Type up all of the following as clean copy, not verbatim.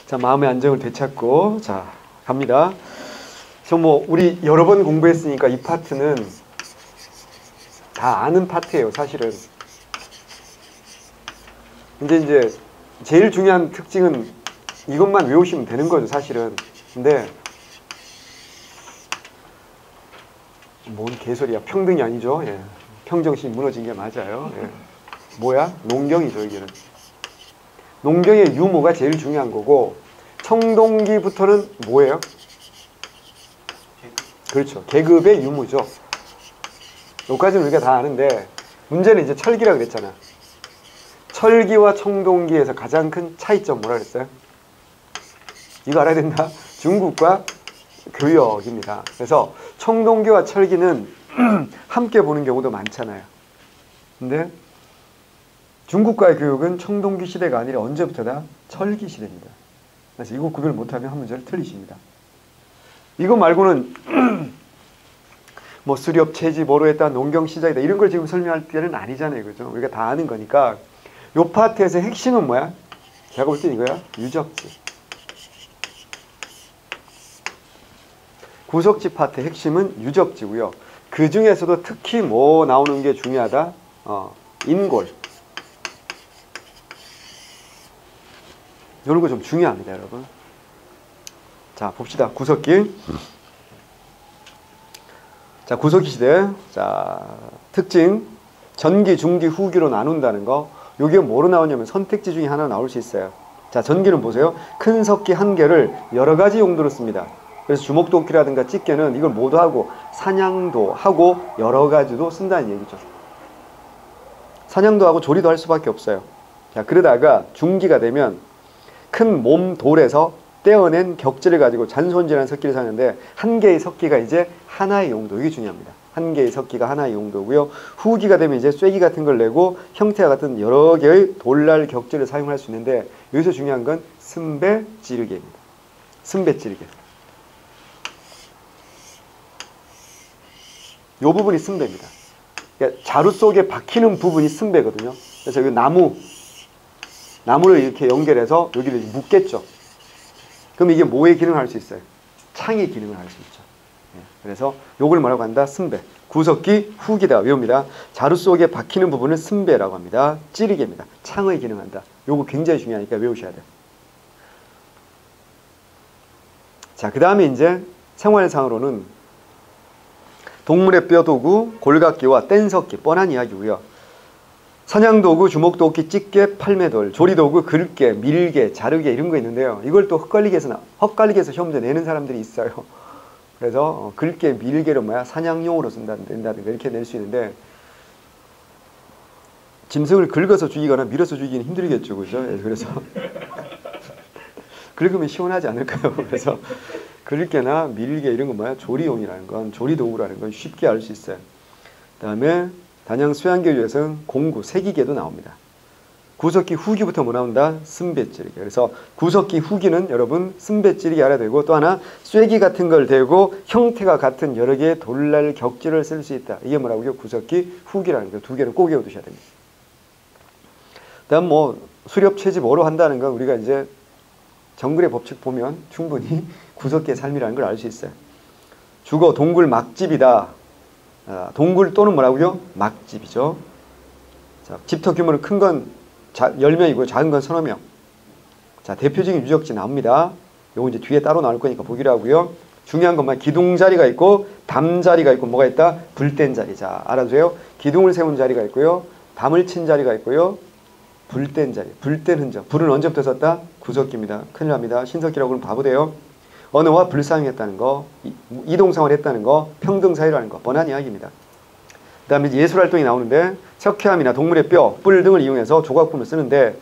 자, 마음의 안정을 되찾고, 자, 갑니다. 그래서 뭐, 우리 여러 번 공부했으니까 이 파트는 다 아는 파트예요, 사실은. 근데 이제, 제일 중요한 특징은 이것만 외우시면 되는 거죠, 사실은. 근데, 뭔 개소리야. 평등이 아니죠. 예. 평정심이 무너진 게 맞아요. 예. 뭐야? 농경이죠, 여기는. 농경의 유무가 제일 중요한 거고, 청동기부터는 뭐예요? 그렇죠. 계급의 유무죠. 여기까지는 우리가 다 아는데, 문제는 이제 철기라 그랬잖아. 철기와 청동기에서 가장 큰 차이점 뭐라 그랬어요? 이거 알아야 된다. 중국과 교역입니다. 그래서 청동기와 철기는 함께 보는 경우도 많잖아요. 근데 중국과의 교육은 청동기 시대가 아니라 언제부터다? 철기 시대입니다. 그래서 이거 구별 못하면 한 문제를 틀리십니다. 이거 말고는 뭐 수렵, 채지, 뭐로 했다, 농경 시작이다 이런 걸 지금 설명할 때는 아니잖아요. 그죠? 우리가 다 아는 거니까 요 파트에서 핵심은 뭐야? 제가 볼 땐 이거야. 유적지. 구석지 파트 핵심은 유적지고요. 그 중에서도 특히 뭐 나오는 게 중요하다? 인골. 이런 거 좀 중요합니다, 여러분. 자, 봅시다. 구석기. 자, 구석기 시대. 자, 특징. 전기, 중기, 후기로 나눈다는 거. 이게 뭐로 나오냐면 선택지 중에 하나 나올 수 있어요. 자, 전기는 보세요. 큰 석기 한 개를 여러 가지 용도로 씁니다. 그래서 주먹도끼라든가 집게는 이걸 모두 하고 사냥도 하고 여러 가지도 쓴다는 얘기죠. 사냥도 하고 조리도 할 수밖에 없어요. 자, 그러다가 중기가 되면 큰 몸 돌에서 떼어낸 격지를 가지고 잔손질한 석기를 사는데 한 개의 석기가 이제 하나의 용도. 이게 중요합니다. 한 개의 석기가 하나의 용도고요. 후기가 되면 이제 쐐기 같은 걸 내고 형태와 같은 여러 개의 돌날 격지를 사용할 수 있는데 여기서 중요한 건 승배 찌르기입니다. 승배 찌르기. 이 부분이 승배입니다. 그러니까 자루 속에 박히는 부분이 승배거든요. 그래서 이 나무를 이렇게 연결해서 여기를 묶겠죠. 그럼 이게 뭐의 기능을 할 수 있어요? 창의 기능을 할 수 있죠. 그래서 요걸 뭐라고 한다? 승배. 구석기, 후기다. 외웁니다. 자루 속에 박히는 부분을 승배라고 합니다. 찌르기입니다. 창의 기능한다. 요거 굉장히 중요하니까 외우셔야 돼요. 자, 그 다음에 이제 생활상으로는 동물의 뼈도구, 골각기와 뗀석기, 뻔한 이야기고요. 사냥도구, 주먹도끼, 집게, 팔매돌, 조리도구, 긁게, 밀게, 자르게 이런 거 있는데요. 이걸 또 헛갈리게 해서 시험 문제 내는 사람들이 있어요. 그래서 긁게, 밀게를 뭐야? 사냥용으로 쓴다든가 이렇게 낼 수 있는데 짐승을 긁어서 죽이거나 밀어서 죽이기는 힘들겠죠. 그죠? 그래서 긁으면 시원하지 않을까요? 그래서 긁게나 밀게 이런 건 뭐야? 조리용이라는 건, 조리도구라는 건 쉽게 알 수 있어요. 그 다음에 단양 수양계주에서는 공구, 세기계도 나옵니다. 구석기 후기부터 뭐 나온다? 승배찌르기. 그래서 구석기 후기는 여러분 승배찌르기 알아야 되고 또 하나 쐐기 같은 걸 대고 형태가 같은 여러 개의 돌날 격지를 쓸 수 있다. 이게 뭐라고요? 구석기 후기라는 거. 두 개는 꼭 외워두셔야 됩니다. 그 다음 뭐 수렵, 채집, 뭐로 한다는 건 우리가 이제 정글의 법칙 보면 충분히 구석기의 삶이라는 걸 알 수 있어요. 주거, 동굴, 막집이다. 동굴 또는 뭐라고요? 막집이죠. 자, 집터 규모는 큰 건 10명이고요. 작은 건 서너 명. 자, 대표적인 유적지 나옵니다. 요거 이제 뒤에 따로 나올 거니까 보기로 하고요. 중요한 것만 기둥 자리가 있고 담 자리가 있고 뭐가 있다? 불 뗀 자리. 자, 알아두세요. 기둥을 세운 자리가 있고요. 담을 친 자리가 있고요. 불 뗀 자리. 불 뗀 흔적. 불은 언제부터 썼다? 구석기입니다. 큰일 납니다. 신석기라고 그러면 바보돼요. 언어와 불사용했다는 거, 이동성을 했다는 거, 평등사회라는 거, 뻔한 이야기입니다. 그 다음에 예술활동이 나오는데 석회암이나 동물의 뼈, 뿔 등을 이용해서 조각품을 쓰는데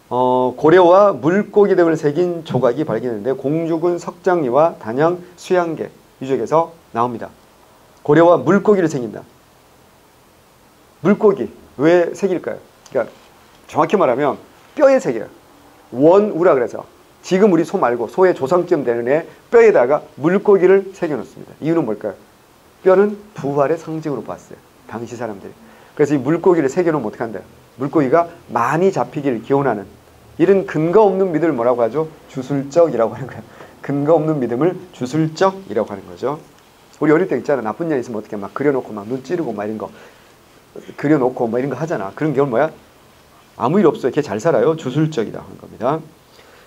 고래와 물고기 등을 새긴 조각이 발견했는데 공주군 석장리와 단양 수양계 유적에서 나옵니다. 고래와 물고기를 새긴다. 물고기 왜 새길까요? 그러니까 정확히 말하면 뼈에 새겨요. 원우라 그래서 지금 우리 소 말고 소의 조상쯤 되는 애 뼈에다가 물고기를 새겨놓습니다. 이유는 뭘까요? 뼈는 부활의 상징으로 봤어요. 당시 사람들이. 그래서 이 물고기를 새겨놓으면 어떻게 한대요? 물고기가 많이 잡히기를 기원하는 이런 근거 없는 믿음을 뭐라고 하죠? 주술적이라고 하는 거예요. 근거 없는 믿음을 주술적이라고 하는 거죠. 우리 어릴 때 있잖아. 나쁜 년 있으면 어떻게 막 그려놓고 막 눈 찌르고 막 이런 거 그려놓고 막 이런 거 하잖아. 그런 게 뭐야? 아무 일 없어요. 걔 잘 살아요. 주술적이라고 하는 겁니다.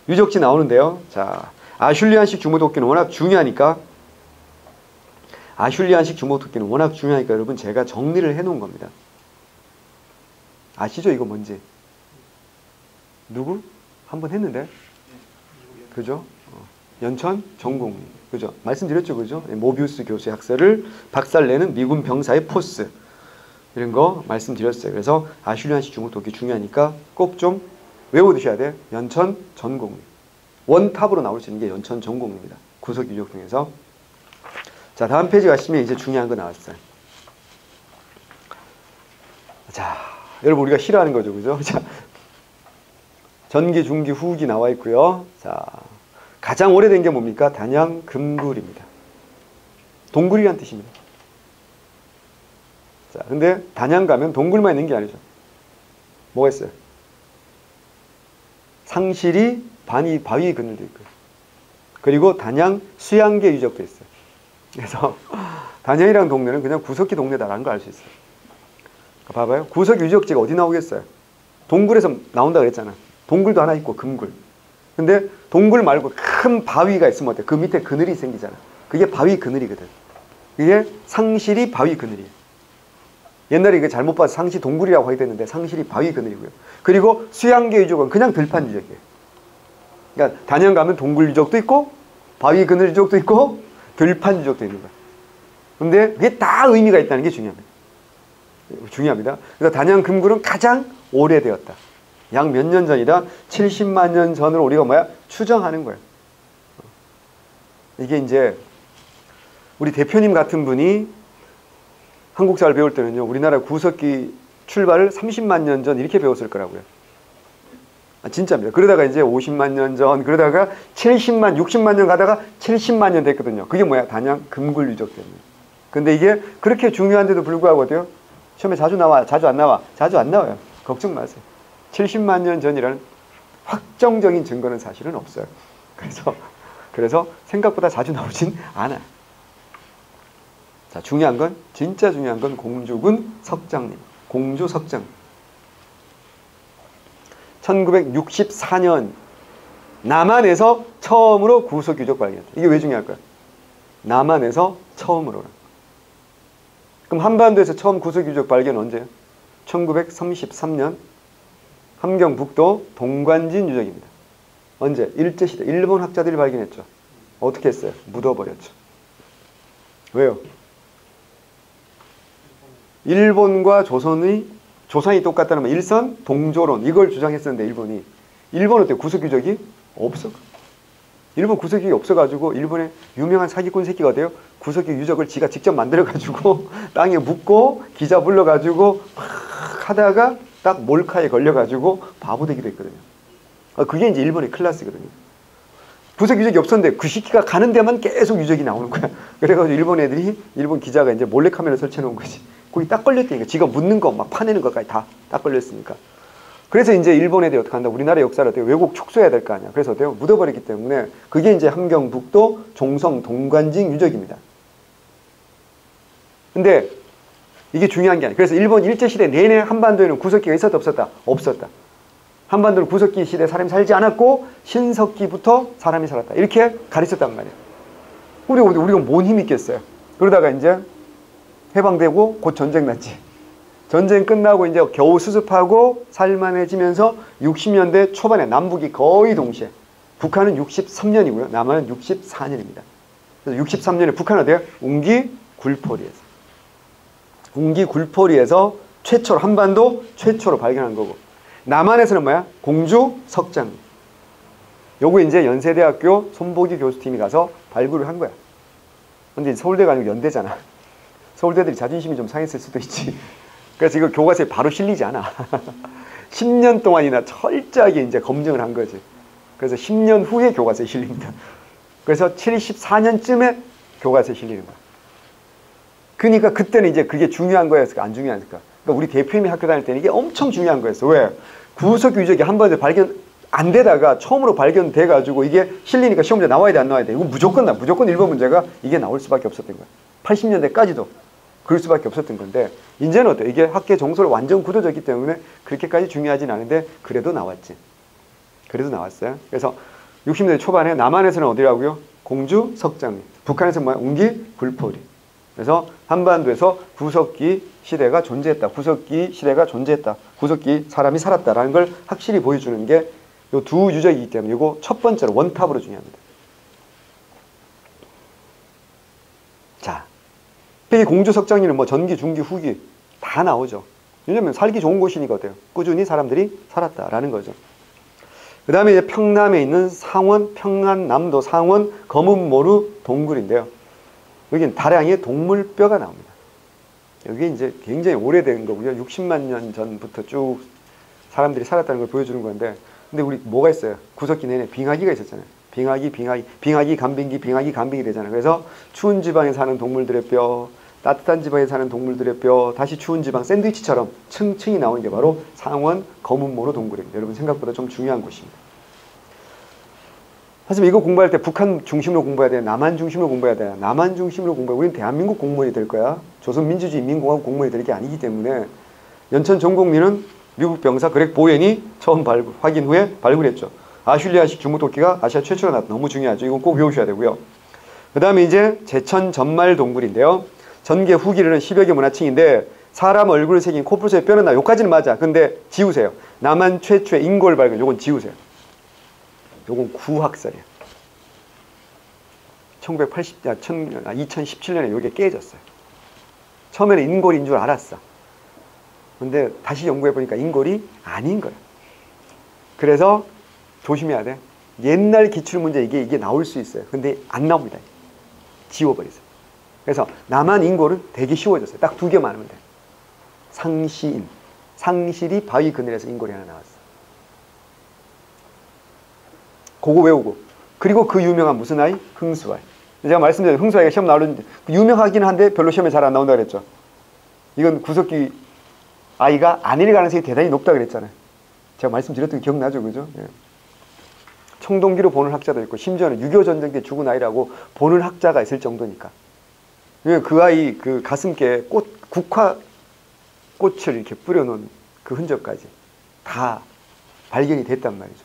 유적지 나오는데요. 자, 아슐리안식 주모독기는 워낙 중요하니까 여러분 제가 정리를 해놓은 겁니다. 아시죠? 이거 뭔지? 누구? 한번 했는데? 그죠? 연천 전공리. 그죠? 말씀드렸죠? 그죠? 모비우스 교수의 학설을 박살내는 미군 병사의 포스. 이런 거 말씀드렸어요. 그래서 아슐리안식 주목독기 중요하니까 꼭 좀 외워두셔야 돼요. 연천 전공리. 원탑으로 나올 수 있는 게 연천 전공리입니다. 구석 유적 중에서. 자, 다음 페이지 가시면 이제 중요한 거 나왔어요. 자, 여러분 우리가 싫어하는 거죠. 그죠? 자, 전기, 중기, 후기 나와 있고요. 자, 가장 오래된 게 뭡니까? 단양 금굴입니다. 동굴이란 뜻입니다. 자, 근데 단양 가면 동굴만 있는 게 아니죠. 뭐가 있어요? 상실이 바위 그늘도 있고요. 그리고 단양 수양계 유적도 있어요. 그래서 단양이라는 동네는 그냥 구석기 동네다라는 걸 알 수 있어요. 봐봐요. 구석 유적지가 어디 나오겠어요? 동굴에서 나온다 그랬잖아. 동굴도 하나 있고 금굴. 근데 동굴 말고 큰 바위가 있으면 어때? 그 밑에 그늘이 생기잖아. 그게 바위 그늘이거든. 이게 상실이 바위 그늘이에요. 옛날에 이게 잘못 봐서 상시 동굴이라고 하게 됐는데 상실이 바위 그늘이고요. 그리고 수양계 유적은 그냥 들판 유적이에요. 그러니까 단양 가면 동굴 유적도 있고 바위 그늘 유적도 있고 들판 유적도 있는 거야. 근데 그게 다 의미가 있다는 게 중요합니다. 그래서 단양 금굴은 가장 오래되었다. 약 몇 년 전이다? 70만 년 전으로 우리가 추정하는 거예요. 이게 이제 우리 대표님 같은 분이 한국사를 배울 때는요, 우리나라 구석기 출발을 30만 년 전 이렇게 배웠을 거라고요. 진짜입니다. 그러다가 이제 50만 년 전, 그러다가 70만, 60만 년 가다가 70만 년 됐거든요. 그게 뭐야? 단양 금굴 유적 때문에. 근데 이게 그렇게 중요한데도 불구하고 어때요? 시험에 자주 나와? 자주 안 나와? 자주 안 나와요. 걱정 마세요. 70만 년 전이라는 확정적인 증거는 사실은 없어요. 그래서 생각보다 자주 나오진 않아요. 자, 진짜 중요한 건 공주군 석장님. 공주 석장. 1964년 남한에서 처음으로 구석 유적 발견했다. 이게 왜 중요할까요? 남한에서 처음으로. 그럼 한반도에서 처음 구석 유적 발견 언제예요? 1933년 함경북도 동관진 유적입니다. 언제? 일제시대. 일본 학자들이 발견했죠. 어떻게 했어요? 묻어버렸죠. 왜요? 일본과 조선이 똑같다는 말, 일선 동조론 이걸 주장했었는데 일본은 어때? 구석 유적이 없어. 일본 구석 유적이 없어가지고 일본의 유명한 사기꾼 새끼가 돼요. 구석 유적을 지가 직접 만들어가지고 땅에 묻고 기자 불러가지고 막 하다가 딱 몰카에 걸려가지고 바보 되기도 했거든요. 그게 이제 일본의 클래스거든요. 구석 유적이 없었는데 그 시기가 가는 데만 계속 유적이 나오는 거야. 그래가지고 일본 기자가 이제 몰래카메라 설치해 놓은 거지. 거기 딱 걸렸다니까. 지가 묻는 거, 막 파내는 것까지 다 딱 걸렸으니까. 그래서 이제 일본 애들이 어떻게 한다? 우리나라 역사를 어떻게 왜곡 축소해야 될 거 아니야. 그래서 어때요? 묻어버렸기 때문에 그게 이제 함경북도 종성 동관진 유적입니다. 근데 이게 중요한 게 아니야. 그래서 일본 일제시대 내내 한반도에는 구석기가 있었다 없었다? 없었다. 한반도는 구석기 시대에 사람이 살지 않았고 신석기부터 사람이 살았다. 이렇게 가르쳤단 말이에요. 우리가 뭔 힘이 있겠어요. 그러다가 이제 해방되고 곧 전쟁 났지. 전쟁 끝나고 이제 겨우 수습하고 살만해지면서 60년대 초반에 남북이 거의 동시에 북한은 63년이고요. 남한은 64년입니다. 그래서 63년에 북한은 어때요? 웅기 굴포리에서 최초로 한반도 최초로 발견한 거고 남한에서는 뭐야? 공주 석장. 요거 이제 연세대학교 손보기 교수팀이 가서 발굴을 한 거야. 근데 서울대가 아니고 연대잖아. 서울대들이 자존심이 좀 상했을 수도 있지. 그래서 이거 교과서에 바로 실리지 않아. 10년 동안이나 철저하게 이제 검증을 한 거지. 그래서 10년 후에 교과서에 실립니다. 그래서 74년쯤에 교과서에 실리는 거야. 그러니까 그때는 이제 그게 중요한 거였을까? 안 중요했을까? 그러니까 우리 대표님이 학교 다닐 때는 이게 엄청 중요한 거였어. 왜? 구석 유적이 한 번에 발견 안 되다가 처음으로 발견돼 가지고 이게 실리니까 시험 문제 나와야 돼, 안 나와야 돼. 이거 무조건 1번 문제가 이게 나올 수밖에 없었던 거야. 80년대까지도 그럴 수밖에 없었던 건데 이제는 어때? 이게 학계 정서를 완전 굳어졌기 때문에 그렇게까지 중요하진 않은데 그래도 나왔지. 그래도 나왔어요. 그래서 60년대 초반에 남한에서는 어디라고요? 공주, 석장리. 북한에서 뭐야? 웅기, 굴포리. 그래서 한반도에서 구석기 시대가 존재했다. 구석기 시대가 존재했다. 구석기 사람이 살았다라는 걸 확실히 보여주는 게 요 두 유적이기 때문에 이거 첫 번째로 원탑으로 중요합니다. 자, 이 공주, 석장리는 뭐 전기, 중기, 후기 다 나오죠. 왜냐면 살기 좋은 곳이니까 어때요? 꾸준히 사람들이 살았다라는 거죠. 그 다음에 이제 평남에 있는 상원, 평안남도 상원 검은모루 동굴인데요. 여기는 다량의 동물뼈가 나옵니다. 여기 이제 굉장히 오래된 거고요. 60만 년 전부터 쭉 사람들이 살았다는 걸 보여주는 건데, 근데 우리 뭐가 있어요? 구석기 내내 빙하기가 있었잖아요. 빙하기, 간빙기 되잖아요. 그래서 추운 지방에 사는 동물들의 뼈, 따뜻한 지방에 사는 동물들의 뼈, 다시 추운 지방 샌드위치처럼 층층이 나오는 게 바로 상원 검은모루 동굴입니다. 여러분 생각보다 좀 중요한 곳입니다. 하지만 이거 공부할 때 북한 중심으로 공부해야 돼요? 남한 중심으로 공부해야 돼요? 남한 중심으로 공부해. 우리는 대한민국 공무원이 될 거야. 조선민주주의인민공화국 공무원이 될 게 아니기 때문에 연천 전곡리는 미국 병사 그렉 보웬이 처음 확인 후에 발굴했죠. 아슐리아식 주무토끼가 아시아 최초로 나왔다. 너무 중요하죠. 이건 꼭 외우셔야 되고요. 그 다음에 이제 제천 전말 동굴인데요. 전개 후기를 10여 개 문화층인데 사람 얼굴을 새긴 코뿔소의 뼈는 나. 요까지는 맞아. 근데 지우세요. 남한 최초의 인골 발견. 요건 지우세요. 요건 구학설이야. 2017년에 요게 깨졌어요. 처음에는 인골인 줄 알았어. 근데 다시 연구해보니까 인골이 아닌 거야. 그래서 조심해야 돼. 옛날 기출문제 이게 나올 수 있어요. 근데 안 나옵니다. 지워버리세요. 그래서 남한 인골은 되게 쉬워졌어요. 딱 2개만 하면 돼. 상시인. 상실이 바위 그늘에서 인골이 하나 나왔어. 그거 외우고. 그리고 그 유명한 무슨 아이? 흥수아이. 제가 말씀드렸죠. 흥수아이가 시험 나오는데 유명하긴 한데 별로 시험에 잘 안 나온다 그랬죠. 이건 구석기 아이가 아닐 가능성이 대단히 높다 그랬잖아요. 제가 말씀드렸던 게 기억나죠, 그죠? 예. 청동기로 보는 학자도 있고 심지어는 6.25 전쟁 때 죽은 아이라고 보는 학자가 있을 정도니까. 그 아이 그 가슴께 국화 꽃을 이렇게 뿌려놓은 그 흔적까지 다 발견이 됐단 말이죠.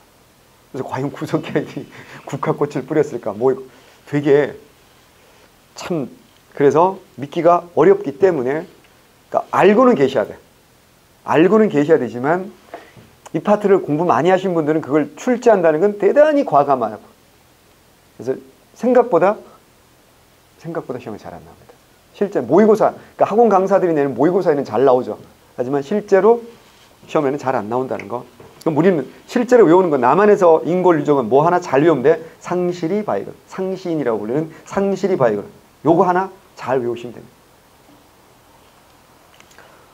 그래서 과연 구석기 아이들이 국화 꽃을 뿌렸을까? 뭐 되게 참 그래서 믿기가 어렵기 때문에 그러니까 알고는 계셔야 돼. 알고는 계셔야 되지만 이 파트를 공부 많이 하신 분들은 그걸 출제한다는 건 대단히 과감하고 그래서 생각보다 시험이 잘 안 나옵니다. 실제 모의고사, 그러니까 학원 강사들이 내는 모의고사에는 잘 나오죠. 하지만 실제로 시험에는 잘 안 나온다는 거. 그럼 우리는 실제로 외우는 건 남한에서 인골 유적은 뭐 하나 잘 외우면 돼? 상실이 바이글, 상시인이라고 불리는 상실이 바이글. 요거 하나 잘 외우시면 됩니다.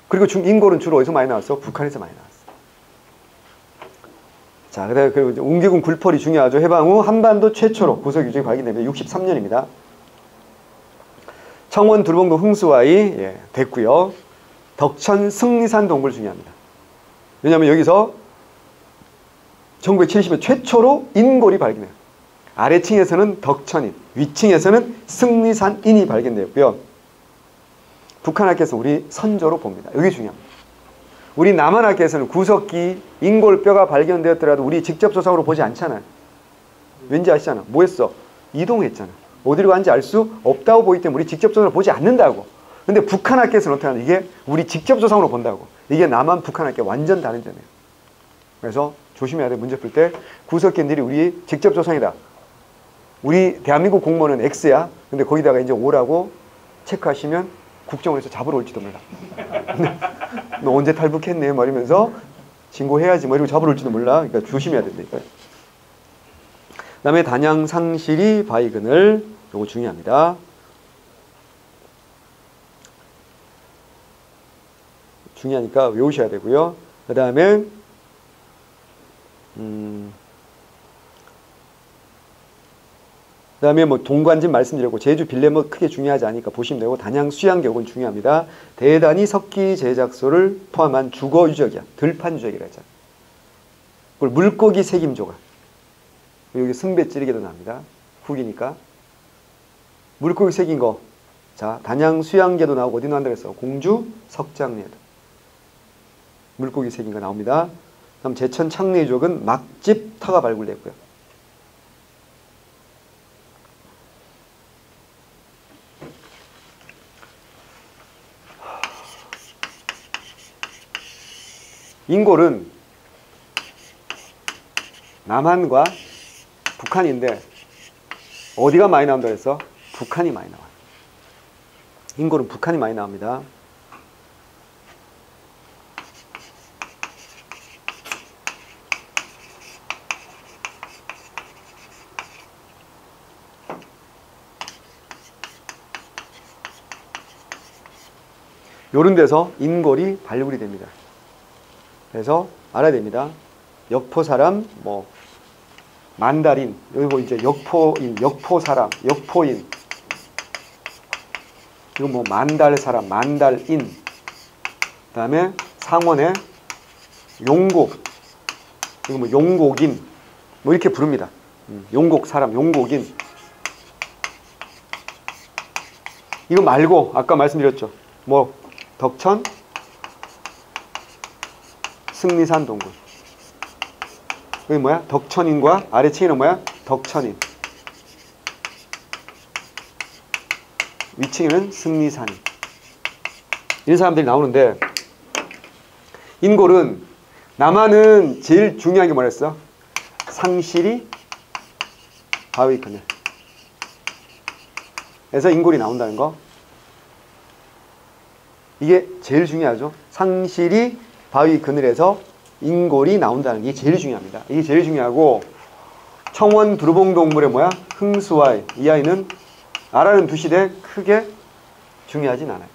그리고 인골은 주로 어디서 많이 나왔어? 북한에서 많이 나왔어. 자, 그리고 이제 웅기군 굴펄이 중요하죠. 해방 후 한반도 최초로 구석 유적이 발견됩니다. 63년입니다. 청원 두루봉도 흥수아이 됐고요. 덕천 승리산 동굴 중요합니다. 왜냐하면 여기서 1970년 최초로 인골이 발견해요. 아래층에서는 덕천인, 위층에서는 승리산인이 발견되었고요. 북한 학교에서 우리 선조로 봅니다. 여기 중요합니다. 우리 남한 학교에서는 구석기, 인골뼈가 발견되었더라도 우리 직접 조상으로 보지 않잖아요. 왠지 아시잖아. 뭐 했어? 이동했잖아. 어디로 간지 알 수 없다고 보기 때문에 우리 직접 조상으로 보지 않는다고. 근데 북한 학교에서는 어떻게 하냐? 이게 우리 직접 조상으로 본다고. 이게 남한 북한 학교 완전 다른 점이에요. 그래서 조심해야 돼. 문제 풀 때 구석기들이 우리 직접 조상이다. 우리 대한민국 공무원은 X야. 근데 거기다가 이제 O라고 체크하시면 국정원에서 잡으러 올지도 몰라. 너 언제 탈북했네? 말이면서 신고해야지. 뭐 이러고 잡으러 올지도 몰라. 그러니까 조심해야 된다니까. 그 다음에 단양 상실이 바위그늘. 요거 중요합니다. 중요하니까 외우셔야 되고요. 그 다음에 그 다음에 뭐 동관진 말씀드렸고 제주 빌레 뭐 크게 중요하지 않으니까 보시면 되고 단양 수양격은 중요합니다. 대단히 석기 제작소를 포함한 주거 유적이야. 들판 유적이라 했잖아. 그걸 물고기 색임조각. 여기 승배 찌르기도 납니다. 후기니까. 물고기 색인 거. 자, 단양 수양계도 나오고 어디 나온다 그랬어? 공주 석장리에도. 물고기 색인 거 나옵니다. 다음 제천 창내유적은 막집 터가 발굴됐고요. 인골은 남한과 북한인데 어디가 많이 나온다 그랬어? 북한이 많이 나와요. 인골은 북한이 많이 나옵니다. 요런 데서 인골이 발굴이 됩니다. 그래서 알아야 됩니다. 역포 사람, 뭐 만달인, 그리고 이제 역포인, 역포 사람, 역포인. 이거 뭐 만달 사람, 만달인. 그다음에 상원의 용곡. 이거 뭐 용곡인. 뭐 이렇게 부릅니다. 용곡 사람, 용곡인. 이거 말고 아까 말씀드렸죠. 뭐 덕천, 승리산 동굴. 여기 뭐야? 덕천인과 아래층에는 뭐야? 덕천인. 위층에는 승리산인. 이런 사람들이 나오는데 인골은 남한은 제일 중요한 게 뭐랬어? 상실이 바위 그늘. 그래서 인골이 나온다는 거. 이게 제일 중요하죠. 상실이 바위 그늘에서 인골이 나온다는 게 제일 중요합니다. 이게 제일 중요하고 청원 두루봉 동물의 뭐야? 흥수아이. 이 아이는 알아는 두시되 크게 중요하진 않아요.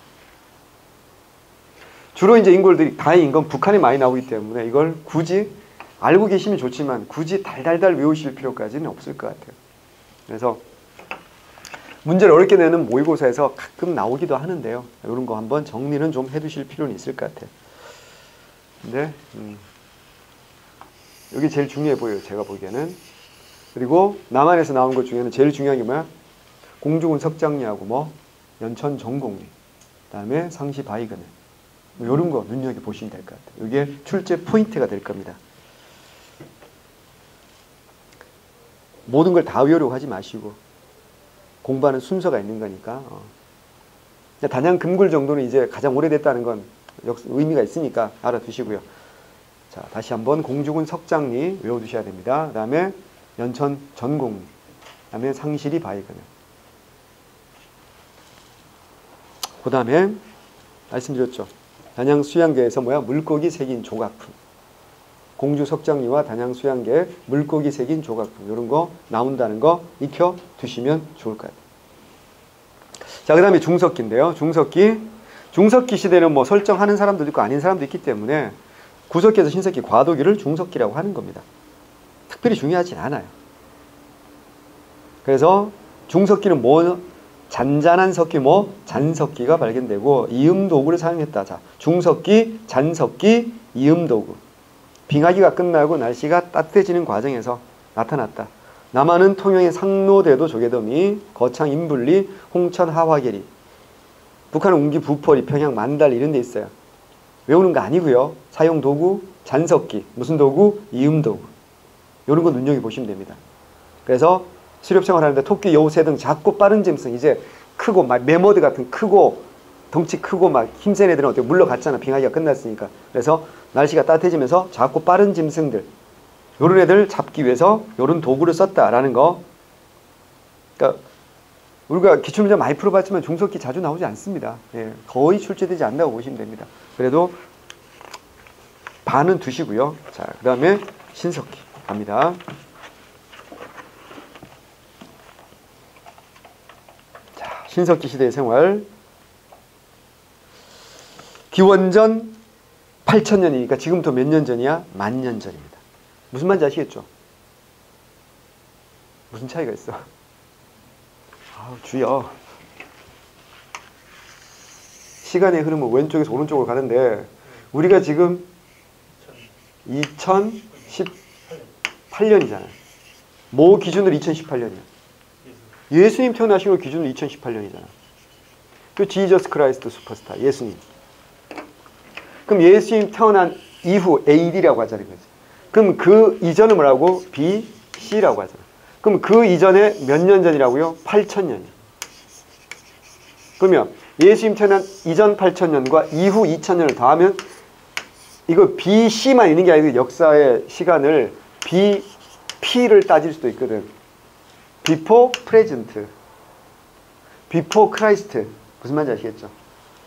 주로 이제 인골들이 다행인 건 북한에 많이 나오기 때문에 이걸 굳이 알고 계시면 좋지만 굳이 달달달 외우실 필요까지는 없을 것 같아요. 그래서 문제를 어렵게 내는 모의고사에서 가끔 나오기도 하는데요. 이런 거 한번 정리는 좀 해두실 필요는 있을 것 같아요. 근데 여기 제일 중요해 보여요. 제가 보기에는. 그리고 남한에서 나온 것 중에는 제일 중요한 게 뭐야? 공주군 석장리하고 뭐 연천 전곡리, 그다음에 상시 바위그늘, 뭐 이런 거 눈여겨 보시면 될 것 같아요. 이게 출제 포인트가 될 겁니다. 모든 걸 다 외우려고 하지 마시고 공부하는 순서가 있는 거니까. 단양 금굴 정도는 이제 가장 오래됐다는 건 의미가 있으니까 알아두시고요. 자, 다시 한번 공주군 석장리 외워두셔야 됩니다. 그 다음에 연천 전곡리, 그 다음에 상실이 바위그늘. 그 다음에 말씀드렸죠. 단양 수양계에서 뭐야? 물고기 새긴 조각품. 공주 석장리와 단양 수양계의 물고기 새긴 조각품. 이런 거 나온다는 거 익혀 두시면 좋을 것 같아요. 자, 그 다음에 중석기인데요. 중석기 시대는 뭐 설정하는 사람도 있고 아닌 사람도 있기 때문에 구석기에서 신석기, 과도기를 중석기라고 하는 겁니다. 특별히 중요하진 않아요. 그래서 중석기는 뭐 잔잔한 석기, 뭐 잔석기가 발견되고 이음도구를 사용했다. 자, 중석기, 잔석기, 이음도구. 빙하기가 끝나고 날씨가 따뜻해지는 과정에서 나타났다. 남한은 통영의 상로대도 조개더미, 거창 인분리, 홍천 하화계리. 북한은 웅기, 부퍼리, 평양, 만달 이런 데 있어요. 외우는 거 아니고요. 사용 도구, 잔석기. 무슨 도구? 이음도구. 이런 거 눈여겨보시면 됩니다. 그래서 수렵생활 하는데 토끼, 여우, 새 등 작고 빠른 짐승, 이제 크고 막 매머드 같은 크고 덩치 크고 막 힘센 애들은 어떻게 물러갔잖아. 빙하기가 끝났으니까. 그래서 날씨가 따뜻해지면서 작고 빠른 짐승들, 요런 애들 잡기 위해서 요런 도구를 썼다라는 거. 그러니까 우리가 기출문제 많이 풀어봤지만 중석기 자주 나오지 않습니다. 예, 거의 출제되지 않는다고 보시면 됩니다. 그래도 반은 두시고요. 자, 그 다음에 신석기 갑니다. 자, 신석기 시대의 생활. 기원전 8,000년이니까 지금부터 몇 년 전이야? 10,000년 전입니다. 무슨 말인지 아시겠죠? 무슨 차이가 있어? 아우, 주여. 시간의 흐름은 왼쪽에서 오른쪽으로 가는데 우리가 지금 2010 2018년이잖아요. 뭐 기준으로 2018년이야? 예수님 태어나신 걸 기준으로 2018년이잖아. 그 지저스 크라이스트 슈퍼스타, 예수님. 그럼 예수님 태어난 이후 AD라고 하자는 거지. 그럼 그 이전은 뭐라고? BC라고 하잖아. 그럼 그 이전에 몇 년 전이라고요? 8000년이야. 그러면 예수님 태어난 이전 8000년과 이후 2000년을 더하면 이거 BC만 있는 게 아니고 역사의 시간을 BP를 따질 수도 있거든. Before Present, Before Christ. 무슨 말인지 아시겠죠?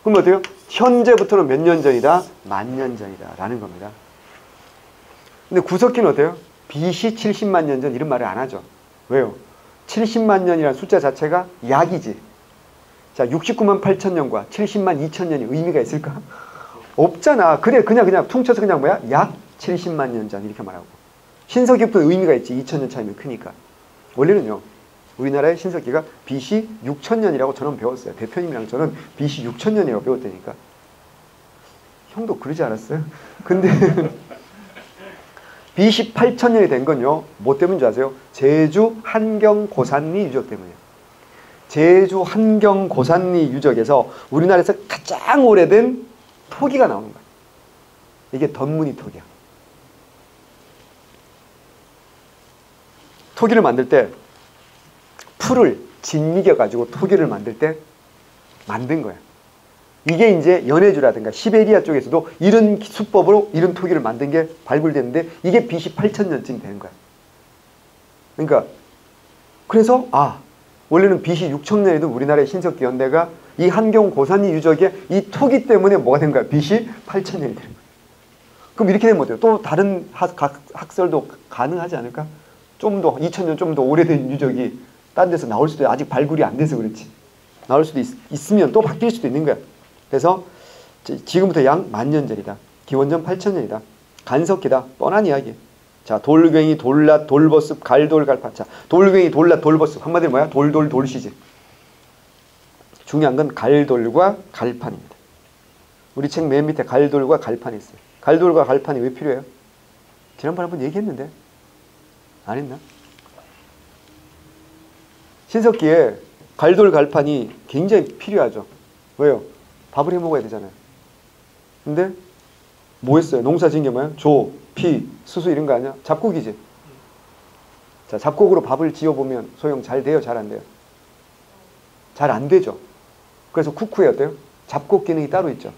그럼 어때요? 현재부터는 몇 년 전이다? 10,000년 전이다 라는 겁니다. 근데 구석기는 어때요? BC 70만 년 전 이런 말을 안 하죠. 왜요? 70만 년이라는 숫자 자체가 약이지. 자, 69만 8천년과 70만 2천년이 의미가 있을까? 없잖아. 그래, 그냥 퉁쳐서 그냥 뭐야? 약 70만 년 전 이렇게 말하고. 신석기부터 의미가 있지. 2000년 차이면 크니까. 원래는요, 우리나라의 신석기가 BC 6000년이라고 저는 배웠어요. 대표님이랑 저는 BC 6000년이라고 배웠다니까. 형도 그러지 않았어요? 근데 BC 8000년이 된 건요, 뭐 때문인 줄 아세요? 제주 한경고산리 유적 때문이에요. 제주 한경고산리 유적에서 우리나라에서 가장 오래된 토기가 나오는 거예요. 이게 덧무늬 토기야. 토기를 만들 때 풀을 짓이겨가지고 토기를 만들 때 만든 거야. 이게 이제 연해주라든가 시베리아 쪽에서도 이런 수법으로 이런 토기를 만든 게 발굴됐는데 이게 BC 8000년쯤 되는 거야. 그러니까 그래서 원래는 BC 6000년에도 우리나라의 신석기 연대가 이 한경고산리 유적에 이 토기 때문에 뭐가 된 거야? BC 8000년이 되는 거야. 그럼 이렇게 되면 어때요? 또 다른 학설도 가능하지 않을까? 좀 더 2000년 좀 더 오래된 유적이 딴 데서 나올 수도 아직 발굴이 안 돼서 그렇지. 나올 수도 있으면 또 바뀔 수도 있는 거야. 그래서 지금부터 약 10,000년 전이다. 기원전 8000년이다. 간석기다. 뻔한 이야기. 자, 돌괭이, 돌랏, 돌버습, 갈돌, 갈판. 자, 돌괭이, 돌랏, 돌버습. 한마디로 뭐야? 돌돌, 돌시지. 중요한 건 갈돌과 갈판입니다. 우리 책 맨 밑에 갈돌과 갈판이 있어요. 갈돌과 갈판이 왜 필요해요? 지난번에 한번 얘기했는데 안 했나? 신석기에 갈돌, 갈판이 굉장히 필요하죠. 왜요? 밥을 해 먹어야 되잖아요. 근데 뭐 했어요? 농사 지은 게 뭐야? 조, 피, 수수 이런 거 아니야? 잡곡이지. 자, 잡곡으로 밥을 지어보면 소용 잘 돼요? 잘 안 돼요? 잘 안 되죠. 그래서 쿠쿠에 어때요? 잡곡 기능이 따로 있죠.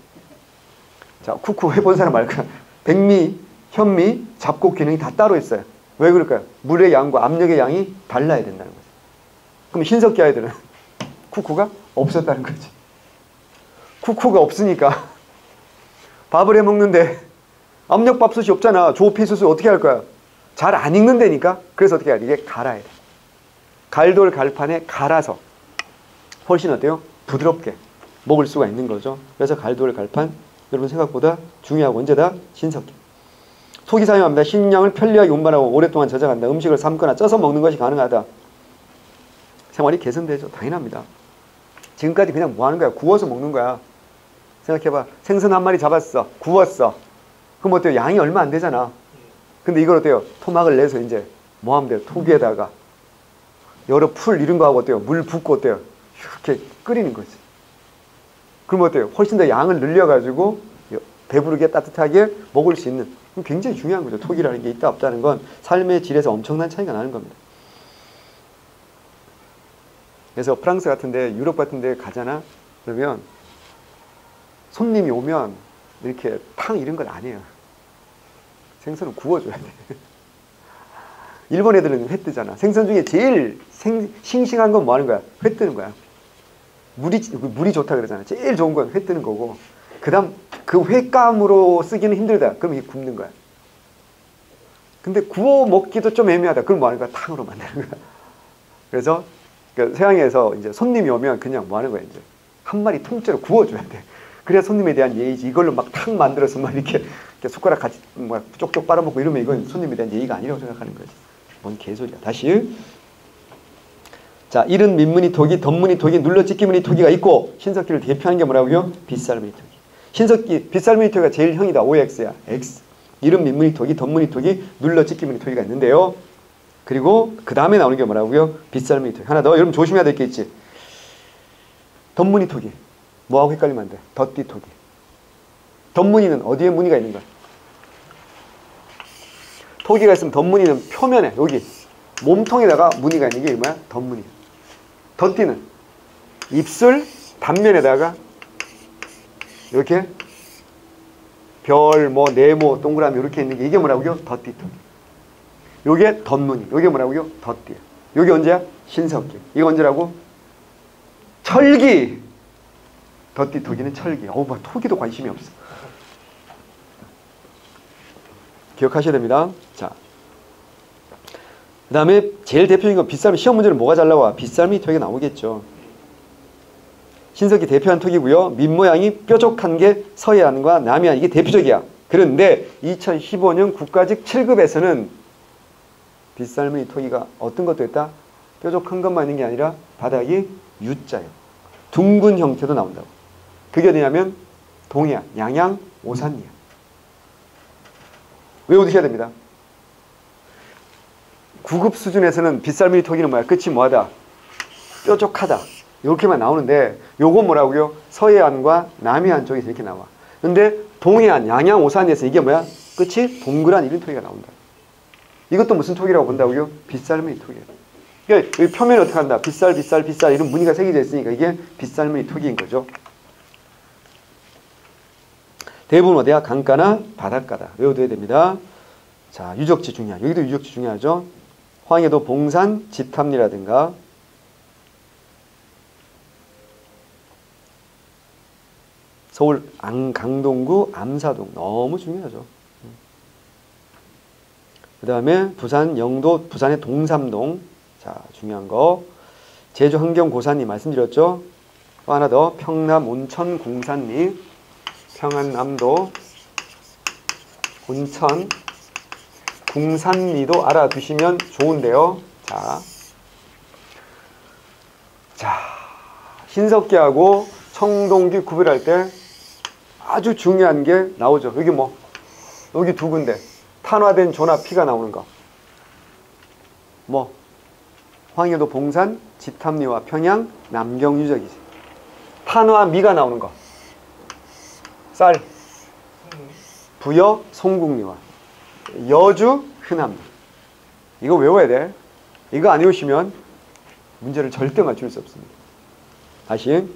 자, 쿠쿠 해본 사람 알까? 백미, 현미, 잡곡 기능이 다 따로 있어요. 왜 그럴까요? 물의 양과 압력의 양이 달라야 된다는 거죠. 그럼 신석기 아이들은 쿠쿠가 없었다는 거지. 쿠쿠가 없으니까 밥을 해 먹는데 압력밥솥이 없잖아. 조피수수 어떻게 할 거야? 잘 안 익는다니까. 그래서 어떻게 해야 돼? 이게 갈아야 돼. 갈돌 갈판에 갈아서 훨씬 어때요? 부드럽게 먹을 수가 있는 거죠. 그래서 갈돌 갈판 여러분 생각보다 중요하고 언제다? 신석기. 토기 사용합니다. 식량을 편리하게 운반하고 오랫동안 저장한다. 음식을 삶거나 쪄서 먹는 것이 가능하다. 생활이 개선되죠. 당연합니다. 지금까지 그냥 뭐 하는 거야? 구워서 먹는 거야. 생각해봐. 생선 한 마리 잡았어. 구웠어. 그럼 어때요? 양이 얼마 안 되잖아. 근데 이걸 어때요? 토막을 내서 이제 뭐 하면 돼요? 토기에다가 여러 풀 이런 거 하고 어때요? 물 붓고 어때요? 이렇게 끓이는 거지. 그럼 어때요? 훨씬 더 양을 늘려가지고 배부르게 따뜻하게 먹을 수 있는. 굉장히 중요한 거죠. 토기라는 게 있다 없다는 건 삶의 질에서 엄청난 차이가 나는 겁니다. 그래서 프랑스 같은데 유럽 같은데 가잖아. 그러면 손님이 오면 이렇게 탕 이런 건 안 해요. 생선은 구워줘야 돼. 일본 애들은 회 뜨잖아. 생선 중에 제일 싱싱한 건 뭐 하는 거야? 회 뜨는 거야. 물이 좋다 그러잖아. 제일 좋은 건 회 뜨는 거고, 그 다음 그 횟감으로 쓰기는 힘들다. 그럼 이게 굽는 거야. 근데 구워 먹기도 좀 애매하다. 그럼 뭐 하는 거야? 탕으로 만드는 거야. 그래서 서양에서 이제 손님이 오면 그냥 뭐 하는 거야? 이제 한 마리 통째로 구워줘야 돼. 그래야 손님에 대한 예의지. 이걸로 막 탕 만들어서 막 이렇게 숟가락 같이 막 쪽쪽 빨아먹고 이러면 이건 손님에 대한 예의가 아니라고 생각하는 거지. 뭔 개소리야. 다시. 자, 이른 민무늬 토기, 덧무늬 토기, 눌러찢기무늬 토기가 있고 신석기를 대표하는 게 뭐라고요? 빗살무늬 토기. 신석기, 빗살무늬 토기가 제일 형이다. OX야. X. 이름 민무늬 토기, 덧무늬 토기, 눌러 찍기 무늬 토기가 있는데요. 그리고 그 다음에 나오는 게 뭐라고요? 빗살무늬 토기. 하나 더 여러분 조심해야 될 게 있지. 덧무늬 토기. 뭐하고 헷갈리면 안 돼. 덧띠 토기. 덧무늬는 어디에 무늬가 있는 거야? 토기가 있으면 덧무늬는 표면에 여기 몸통에다가 무늬가 있는 게 뭐야? 덧무늬. 덧띠는 입술 단면에다가 이렇게 별, 뭐 네모, 동그라미 이렇게 있는 게 이게 뭐라고요? 덧띠 토기. 요게 덧무늬. 요게 뭐라고요? 덧띠. 요게 언제야? 신석기. 이거 언제라고? 철기. 덧띠 토기는 철기. 막 토기도 관심이 없어. 기억하셔야 됩니다. 자, 그 다음에 제일 대표적인 건 빗살미. 시험 문제는 뭐가 잘 나와? 빗살미 토기가 나오겠죠. 신석기 대표한 토기고요. 밑모양이 뾰족한 게 서해안과 남해안. 이게 대표적이야. 그런데 2015년 국가직 7급에서는 빗살무늬 토기가 어떤 것도 있다? 뾰족한 것만 있는 게 아니라 바닥이 U자예요. 둥근 형태도 나온다고. 그게 어디냐면 동해안, 양양, 오산이야. 외워두셔야 됩니다. 9급 수준에서는 빗살무늬 토기는 뭐야? 끝이 뭐하다? 뾰족하다. 이렇게만 나오는데 요건 뭐라고요? 서해안과 남해안 쪽에서 이렇게 나와. 근데 동해안, 양양, 오산에서 이게 뭐야? 끝이 동그란 이런 토기가 나온다. 이것도 무슨 토기라고 본다고요? 빗살무늬 토기예요. 그러니까 여기 표면이 어떻게 한다? 빗살, 빗살, 빗살 이런 무늬가 새겨져 있으니까 이게 빗살무늬 토기인 거죠. 대부분 어디야? 강가나 바닷가다. 외워둬야 됩니다. 자, 유적지 중요하죠. 여기도 유적지 중요하죠. 황해도 봉산, 지탐리라든가 서울 강동구 암사동 너무 중요하죠. 그 다음에 부산 영도, 부산의 동삼동. 자, 중요한 거. 제주 환경고산리 말씀드렸죠. 또 하나 더 평남 온천 공산리, 평안남도 온천 궁산리도 알아두시면 좋은데요. 자, 신석기하고 청동기 구별할 때 아주 중요한 게 나오죠. 여기 뭐 여기 두 군데 탄화된 조나 피가 나오는 거. 뭐 황해도 봉산, 지탐리와 평양, 남경 유적이지. 탄화 미가 나오는 거. 쌀, 부여, 송국리와 여주, 흔암리. 이거 외워야 돼. 이거 안 외우시면 문제를 절대 맞출 수 없습니다. 다시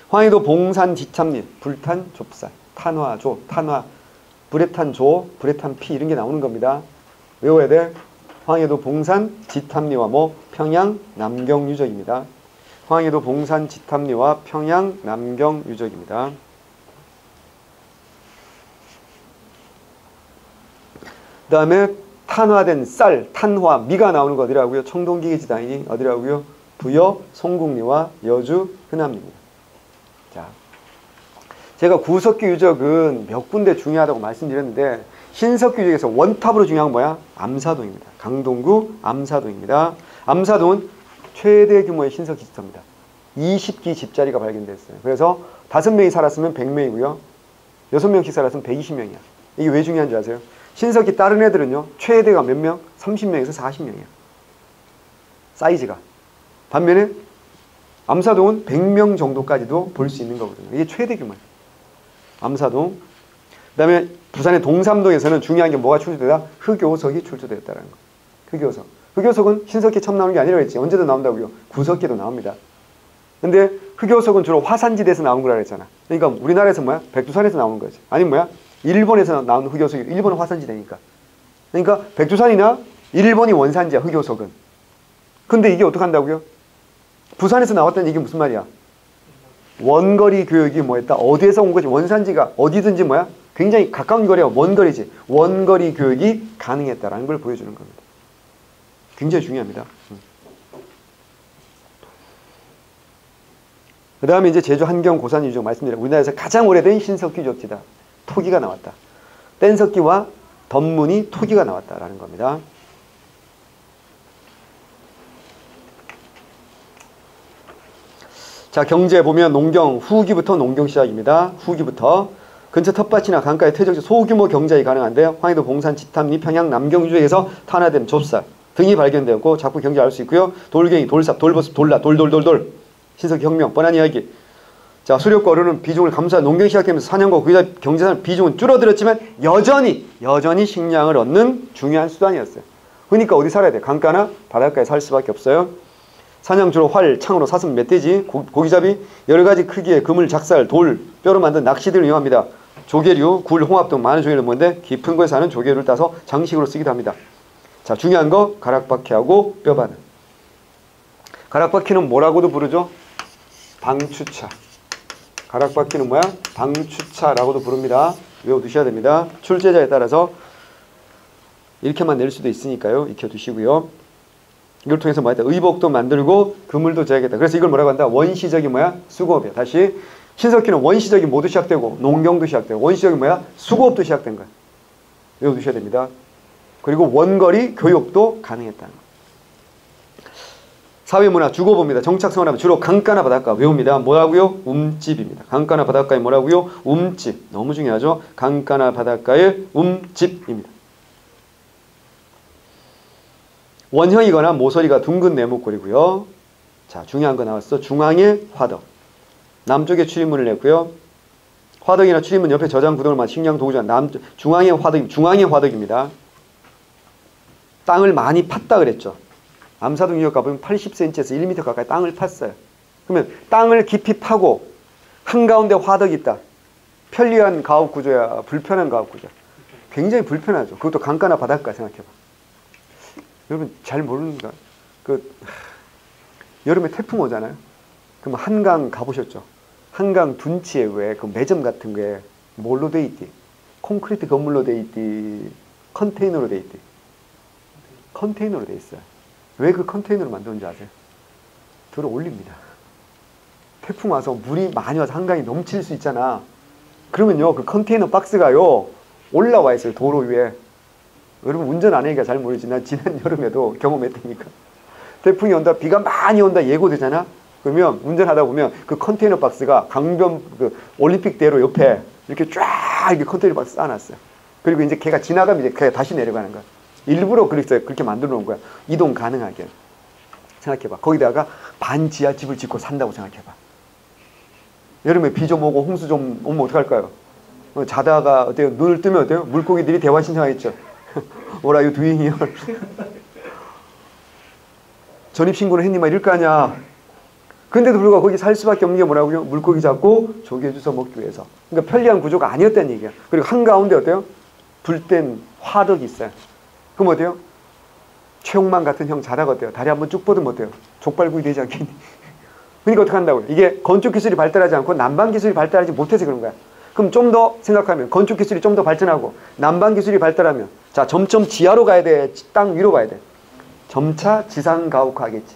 황해도 봉산, 지탐리, 불탄, 좁쌀, 탄화조, 탄화, 불에 탄 조, 불에 탄 피 이런 게 나오는 겁니다. 외워야 돼. 황해도 봉산, 지탐리와 뭐 평양, 남경 유적입니다. 황해도 봉산, 지탐리와 평양, 남경 유적입니다. 그 다음에 탄화된 쌀, 탄화, 미가 나오는 거 어디라고요? 청동기계지단이 어디라고요? 부여, 송국리와 여주, 흔암리입니다. 자, 제가 구석기 유적은 몇 군데 중요하다고 말씀드렸는데 신석기 유적에서 원탑으로 중요한 건 뭐야? 암사동입니다. 강동구 암사동입니다. 암사동은 최대 규모의 신석기 집터입니다. 20기 집자리가 발견됐어요. 그래서 5명이 살았으면 100명이고요. 6명씩 살았으면 120명이야. 이게 왜 중요한 줄 아세요? 신석기 다른 애들은요. 최대가 몇 명? 30명에서 40명이야. 사이즈가. 반면에 암사동은 100명 정도까지도 볼 수 있는 거거든요. 이게 최대 규모예요. 암사동. 그 다음에 부산의 동삼동에서는 중요한 게 뭐가 출토되다? 흑요석이 출토되었다는 거. 흑요석. 흑요석은 신석기 처음 나오는 게 아니라고 했지. 언제도 나온다고요. 구석기도 나옵니다. 근데 흑요석은 주로 화산지대에서 나오는 거라 그랬잖아. 그러니까 우리나라에서 뭐야? 백두산에서 나오는 거지. 아니면 뭐야? 일본에서 나오는 흑요석이 일본은 화산지대니까. 그러니까 백두산이나 일본이 원산지야. 흑요석은. 근데 이게 어떻게 한다고요? 부산에서 나왔다는 얘기 무슨 말이야? 원거리 교역이 뭐였다? 어디에서 온 거지? 원산지가 어디든지 뭐야? 굉장히 가까운 거리야. 원거리지. 원거리 교역이 가능했다라는 걸 보여주는 겁니다. 굉장히 중요합니다. 그 다음에 이제 제주 한경 고산 유적 말씀드려요. 우리나라에서 가장 오래된 신석기 유적지다. 토기가 나왔다. 뗀석기와 덧무늬 토기가 나왔다라는 겁니다. 자, 경제 보면 농경, 후기부터 농경 시작입니다. 후기부터. 근처 텃밭이나 강가의 퇴적지 소규모 경작이 가능한데 황해도 봉산, 지탐리, 평양, 남경 지역에서 탄화된 좁쌀 등이 발견되었고 작부 경작을 알 수 있고요. 돌갱이, 돌삽, 돌버섯, 돌라, 돌돌돌돌 신석 혁명, 뻔한 이야기. 자, 수렵과 어류는 비중을 감소한 농경이 시작되면서 사냥과 구이자 경제산 비중은 줄어들었지만 여전히 식량을 얻는 중요한 수단이었어요. 그러니까 어디 살아야 돼? 강가나 바닷가에 살 수밖에 없어요. 사냥 주로 활, 창으로 사슴, 멧돼지, 고기잡이, 여러 가지 크기의 그물, 작살, 돌, 뼈로 만든 낚시들을 이용합니다. 조개류, 굴, 홍합 등 많은 조개를 먹는데 깊은 곳에 사는 조개를 따서 장식으로 쓰기도 합니다. 자, 중요한 거 가락바퀴하고 뼈바늘. 가락바퀴는 뭐라고도 부르죠? 방추차. 가락바퀴는 뭐야? 방추차라고도 부릅니다. 외워두셔야 됩니다. 출제자에 따라서 이렇게만 낼 수도 있으니까요. 익혀두시고요. 이걸 통해서 뭐야? 의복도 만들고 그물도 재야겠다. 그래서 이걸 뭐라고 한다? 원시적인 뭐야? 수고업이야. 다시 신석기는 원시적인 모두 시작되고 농경도 시작되고 원시적인 뭐야? 수고업도 시작된 거야. 외워두셔야 됩니다. 그리고 원거리 교육도 가능했다는 거. 사회문화 주거봅니다. 정착생활하면 주로 강가나 바닷가 외웁니다. 뭐라고요? 움집입니다. 강가나 바닷가에 뭐라고요? 움집. 너무 중요하죠. 강가나 바닷가의 움집입니다. 원형이거나 모서리가 둥근 네모꼴이고요. 자, 중요한 거 나왔어. 중앙에 화덕. 남쪽에 출입문을 냈고요. 화덕이나 출입문 옆에 저장 구동을 만 식량 도구장 중앙에 화덕입니다. 땅을 많이 팠다 그랬죠. 암사동 유역 가보면 80cm에서 1m 가까이 땅을 팠어요. 그러면 땅을 깊이 파고 한가운데 화덕이 있다. 편리한 가옥 구조야, 불편한 가옥 구조야. 굉장히 불편하죠. 그것도 강가나 바닷가 생각해봐. 여러분 잘 모르는가? 여름에 태풍 오잖아요. 그럼 한강 가보셨죠? 한강 둔치에 왜 그 매점 같은 게 뭘로 돼 있디? 콘크리트 건물로 돼 있디? 컨테이너로 돼 있디? 컨테이너로 돼 있어요. 왜 그 컨테이너로 만드는지 아세요? 들어 올립니다. 태풍 와서 물이 많이 와서 한강이 넘칠 수 있잖아. 그러면요, 그 컨테이너 박스가요, 올라와 있어요, 도로 위에. 여러분, 운전 안 하니까 잘 모르지. 난 지난 여름에도 경험했다니까. 태풍이 온다, 비가 많이 온다 예고되잖아? 그러면 운전하다 보면 그 컨테이너 박스가 강변, 올림픽대로 옆에 이렇게 쫙 이렇게 컨테이너 박스 쌓아놨어요. 그리고 이제 걔가 지나가면 이제 걔가 다시 내려가는 거야. 일부러 그렇게 만들어 놓은 거야. 이동 가능하게. 생각해봐. 거기다가 반지하 집을 짓고 산다고 생각해봐. 여름에 비 좀 오고 홍수 좀 오면 어떡할까요? 자다가 어때요? 눈을 뜨면 어때요? 물고기들이 대화 신청하겠죠. What are you doing here? 전입신고를 했니? 막 이럴 거 아니야. 근데도 불구하고 거기 살 수밖에 없는 게 뭐라고요? 물고기 잡고 조개 주워 먹기 위해서. 그러니까 편리한 구조가 아니었다는 얘기야. 그리고 한가운데 어때요? 불땐 화덕이 있어요. 그럼 어때요? 최홍만 같은 형 자다가 어때요? 다리 한번 쭉 뻗으면 어때요? 족발구이 되지 않겠니? 그러니까 어떻게 한다고요? 이게 건축기술이 발달하지 않고 난방기술이 발달하지 못해서 그런 거야. 그럼 좀 더 생각하면 건축기술이 좀 더 발전하고 난방기술이 발달하면 자, 점점 지하로 가야 돼? 땅 위로 가야 돼? 점차 지상가옥화하겠지.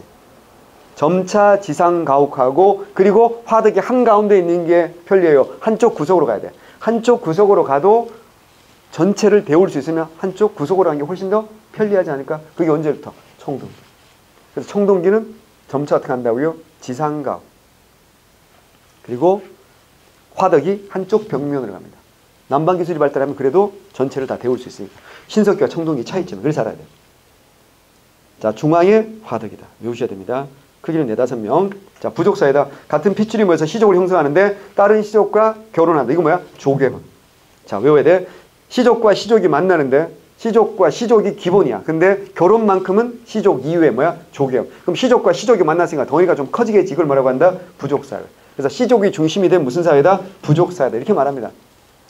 점차 지상가옥화하고 그리고 화덕이 한가운데 있는 게 편리해요. 한쪽 구석으로 가야 돼. 한쪽 구석으로 가도 전체를 데울 수 있으면 한쪽 구석으로 가는 게 훨씬 더 편리하지 않을까? 그게 언제부터? 청동기. 그래서 청동기는 점차 어떻게 한다고요? 지상가옥. 그리고 화덕이 한쪽 벽면으로 갑니다. 난방기술이 발달하면 그래도 전체를 다 데울 수 있으니까. 신석기와 청동기 차이점을 그래서 알아야 돼요. 자, 중앙에 화덕이다. 외우셔야 됩니다. 크기는 4-5명. 자, 부족사이다. 같은 핏줄이 모여서 시족을 형성하는데 다른 시족과 결혼한다. 이거 뭐야? 조개혼. 자, 외워야 돼. 시족과 시족이 만나는데 시족과 시족이 기본이야. 근데 결혼만큼은 시족 이후에 뭐야? 조개혼. 그럼 시족과 시족이 만났으니까 덩어리가 좀 커지겠지. 이걸 뭐라고 한다? 부족사회. 그래서 시족이 중심이 된 무슨 사회다? 부족사회다. 이렇게 말합니다.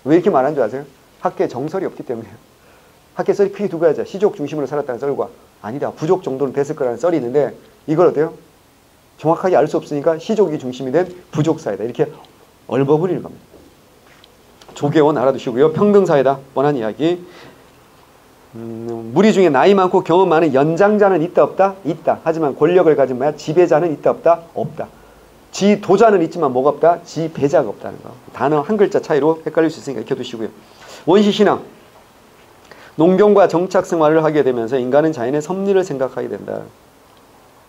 왜 이렇게 말하는 줄 아세요? 학계에 정설이 없기 때문에요. 학계 썰이 크게 두 가지야. 시족 중심으로 살았다는 썰과 아니다. 부족 정도는 됐을 거라는 썰이 있는데 이걸 어때요? 정확하게 알 수 없으니까 시족이 중심이 된 부족사회다. 이렇게 얼버무리는 겁니다. 조계원 알아두시고요. 평등사회다. 뻔한 이야기. 무리 중에 나이 많고 경험 많은 연장자는 있다 없다? 있다. 하지만 권력을 가진 뭐야? 지배자는 있다 없다? 없다. 지도자는 있지만 뭐가 없다? 지배자가 없다는 거. 단어 한 글자 차이로 헷갈릴 수 있으니까 익혀두시고요. 원시신앙. 농경과 정착생활을 하게 되면서 인간은 자연의 섭리를 생각하게 된다.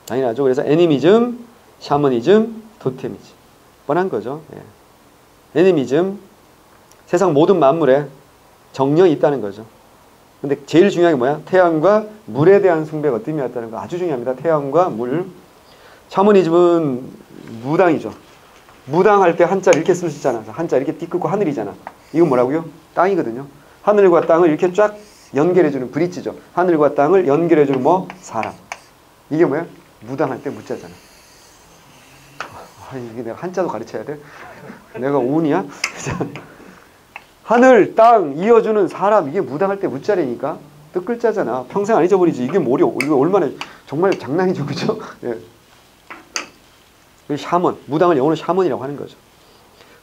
당연하죠. 그래서 애니미즘, 샤머니즘, 토테미즘. 뻔한 거죠. 예. 애니미즘, 세상 모든 만물에 정령이 있다는 거죠. 근데 제일 중요한 게 뭐야? 태양과 물에 대한 숭배가 어떤 거 아주 중요합니다. 태양과 물. 샤머니즘은 무당이죠. 무당할 때 한자 이렇게 쓸 수 있잖아. 한자 이렇게 띠 긋고 하늘이잖아. 이건 뭐라고요? 땅이거든요. 하늘과 땅을 이렇게 쫙 연결해주는 브릿지죠. 하늘과 땅을 연결해주는 뭐? 사람. 이게 뭐야? 무당할 때 무자잖아. 이게 내가 한자도 가르쳐야 돼? 내가 운이야? 하늘, 땅 이어주는 사람, 이게 무당할 때 무자리니까 뜻글자잖아. 평생 안 잊어버리지. 이게 뭐려? 이거 얼마나 정말 장난이죠, 그죠? 예. 샤먼, 무당을 영어로 샤먼이라고 하는 거죠.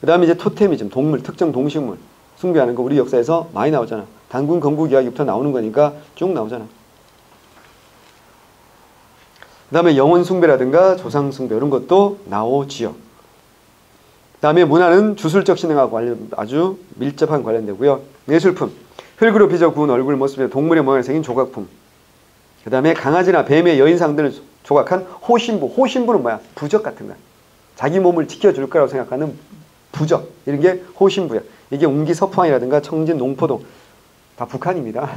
그 다음에 이제 토테미즘, 동물, 특정 동식물 숭배하는 거 우리 역사에서 많이 나오잖아. 단군 건국 이야기부터 나오는 거니까 쭉 나오잖아. 그 다음에 영혼 숭배라든가 조상 숭배 이런 것도 나오지요. 그 다음에 문화는 주술적 신앙과 관련 아주 밀접한 관련되고요. 예술품, 흙으로 빚어 구운 얼굴 모습의 동물의 모양을 생긴 조각품. 그 다음에 강아지나 뱀의 여인상 등을 조각한 호신부. 호신부는 뭐야? 부적 같은 거야. 자기 몸을 지켜줄 거라고 생각하는 부적. 이런 게 호신부야. 이게 웅기서포항이라든가 청진 농포동 다 북한입니다.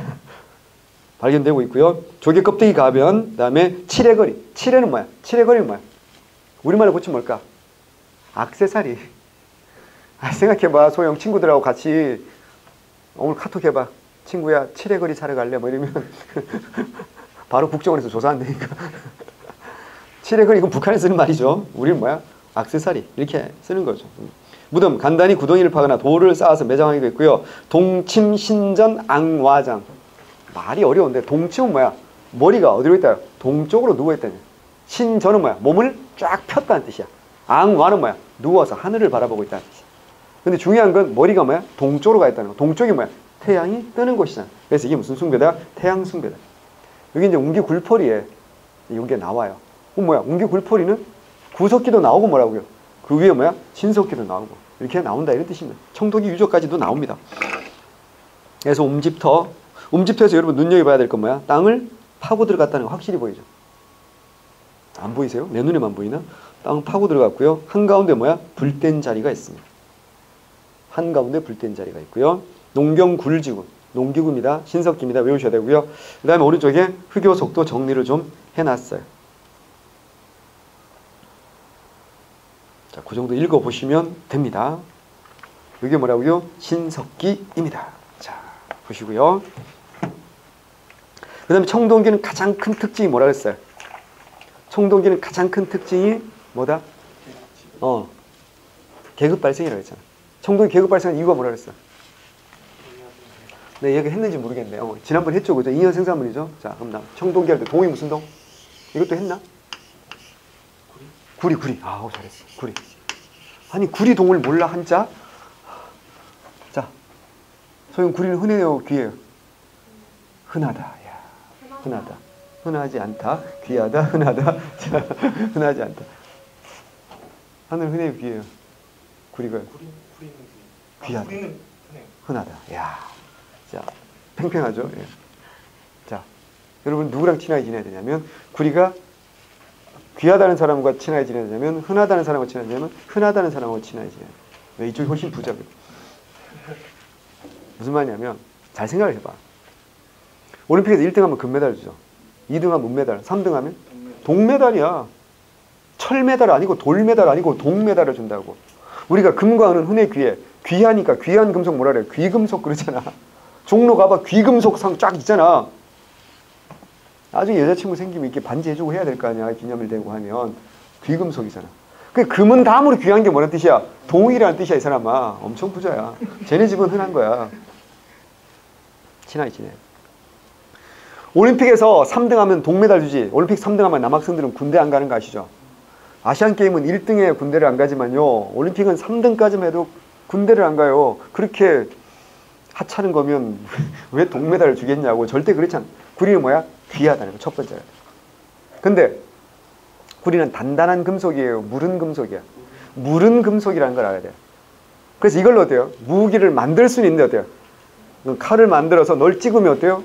발견되고 있고요. 조개 껍데기 가변, 그 다음에 칠해거리. 칠해는 뭐야? 칠해거리는 뭐야? 우리말로 고치면 뭘까? 액세서리. 생각해봐. 소영 친구들하고 같이 오늘 카톡 해봐. 친구야, 칠해거리 사러 갈래? 뭐 이러면 바로 국정원에서 조사한다니까. 칠해거리 이건 북한에 쓰는 말이죠. 우리는 뭐야? 액세서리. 이렇게 쓰는 거죠. 무덤, 간단히 구덩이를 파거나 돌을 쌓아서 매장하기도 했고요. 동침, 신전, 앙와장. 말이 어려운데 동침은 뭐야? 머리가 어디로 있다? 동쪽으로 누워있다냐. 신전은 뭐야? 몸을 쫙 폈다는 뜻이야. 앙와는 뭐야? 누워서 하늘을 바라보고 있다는 뜻이야. 근데 중요한 건 머리가 뭐야? 동쪽으로 가 있다는 거. 동쪽이 뭐야? 태양이 뜨는 곳이잖아. 그래서 이게 무슨 숭배다? 태양 숭배다. 여기 이제 웅기굴포리에 이게 나와요. 그럼 뭐야? 웅기굴포리는 구석기도 나오고 뭐라고요? 그 위에 뭐야? 신석기도 나오고 이렇게 나온다 이런 뜻입니다. 청동기 유적까지도 나옵니다. 그래서 움집터에서 여러분 눈여겨봐야 될 건 뭐야? 땅을 파고 들어갔다는 거 확실히 보이죠? 안 보이세요? 내 눈에만 보이나? 땅 파고 들어갔고요. 한가운데 뭐야? 불된 자리가 있습니다. 한가운데 불된 자리가 있고요. 농경굴지구, 농기구입니다. 신석기입니다. 외우셔야 되고요. 그 다음에 오른쪽에 흑요석도 정리를 좀 해놨어요. 자, 그 정도 읽어보시면 됩니다. 이게 뭐라고요? 신석기입니다. 자, 보시고요. 그 다음에 청동기는 가장 큰 특징이 뭐라 그랬어요? 청동기는 가장 큰 특징이 뭐다? 계급 발생이라고 했잖아. 청동기 계급 발생한 이유가 뭐라 그랬어? 네, 얘기 했는지 모르겠네. 지난번 했죠, 그죠? 2년 생산물이죠. 자, 그럼 나 청동기 할 때 동이 무슨 동? 이것도 했나? 구리. 아우, 잘했어. 구리. 아니, 구리 동을 몰라, 한자? 자, 소용 구리는 흔해요, 귀해요? 흔하다. 야, 흔하다. 흔하지 않다. 귀하다. 흔하다. 자, 흔하지 않다. 하늘 흔해요, 귀해요? 구리가. 귀하다. 흔하다. 야, 자, 팽팽하죠? 예. 자, 여러분 누구랑 친하게 지내야 되냐면 구리가 귀하다는 사람과 친하게 지내야 되냐면 흔하다는 사람과 친하게 지내면 흔하다는 사람과 친하게 지내야 돼. 왜? 이쪽이 훨씬 부자거든. 무슨 말이냐면 잘 생각을 해봐. 올림픽에서 1등하면 금메달 주죠. 2등하면 은메달, 3등하면 동메달이야. 철메달 아니고 돌메달 아니고 동메달을 준다고. 우리가 금과 은은 흔해 귀해. 귀하니까 귀한 금속 뭐라 그래? 귀금속 그러잖아. 종로 가봐. 귀금속 상 쫙 있잖아. 나중에 여자친구 생기면 이렇게 반지해주고 해야 될 거 아니야. 기념일 되고 하면. 귀금속이잖아. 그 금은 다음으로 귀한 게 뭐라는 뜻이야? 동이라는 뜻이야, 이 사람아. 엄청 부자야. 쟤네 집은 흔한 거야. 친하게 지내. 올림픽에서 3등하면 동메달 주지. 올림픽 3등하면 남학생들은 군대 안 가는 거 아시죠? 아시안게임은 1등에 군대를 안 가지만요. 올림픽은 3등까지만 해도 군대를 안 가요. 그렇게 하찮은 거면 왜 동메달을 주겠냐고. 절대 그렇지 않아. 구리는 뭐야? 귀하다는 거, 첫 번째가. 근데 구리는 단단한 금속이에요? 무른 금속이야? 무른 금속이라는 걸 알아야 돼요. 그래서 이걸로 어때요? 무기를 만들 수는 있는데 어때요? 칼을 만들어서 널 찍으면 어때요?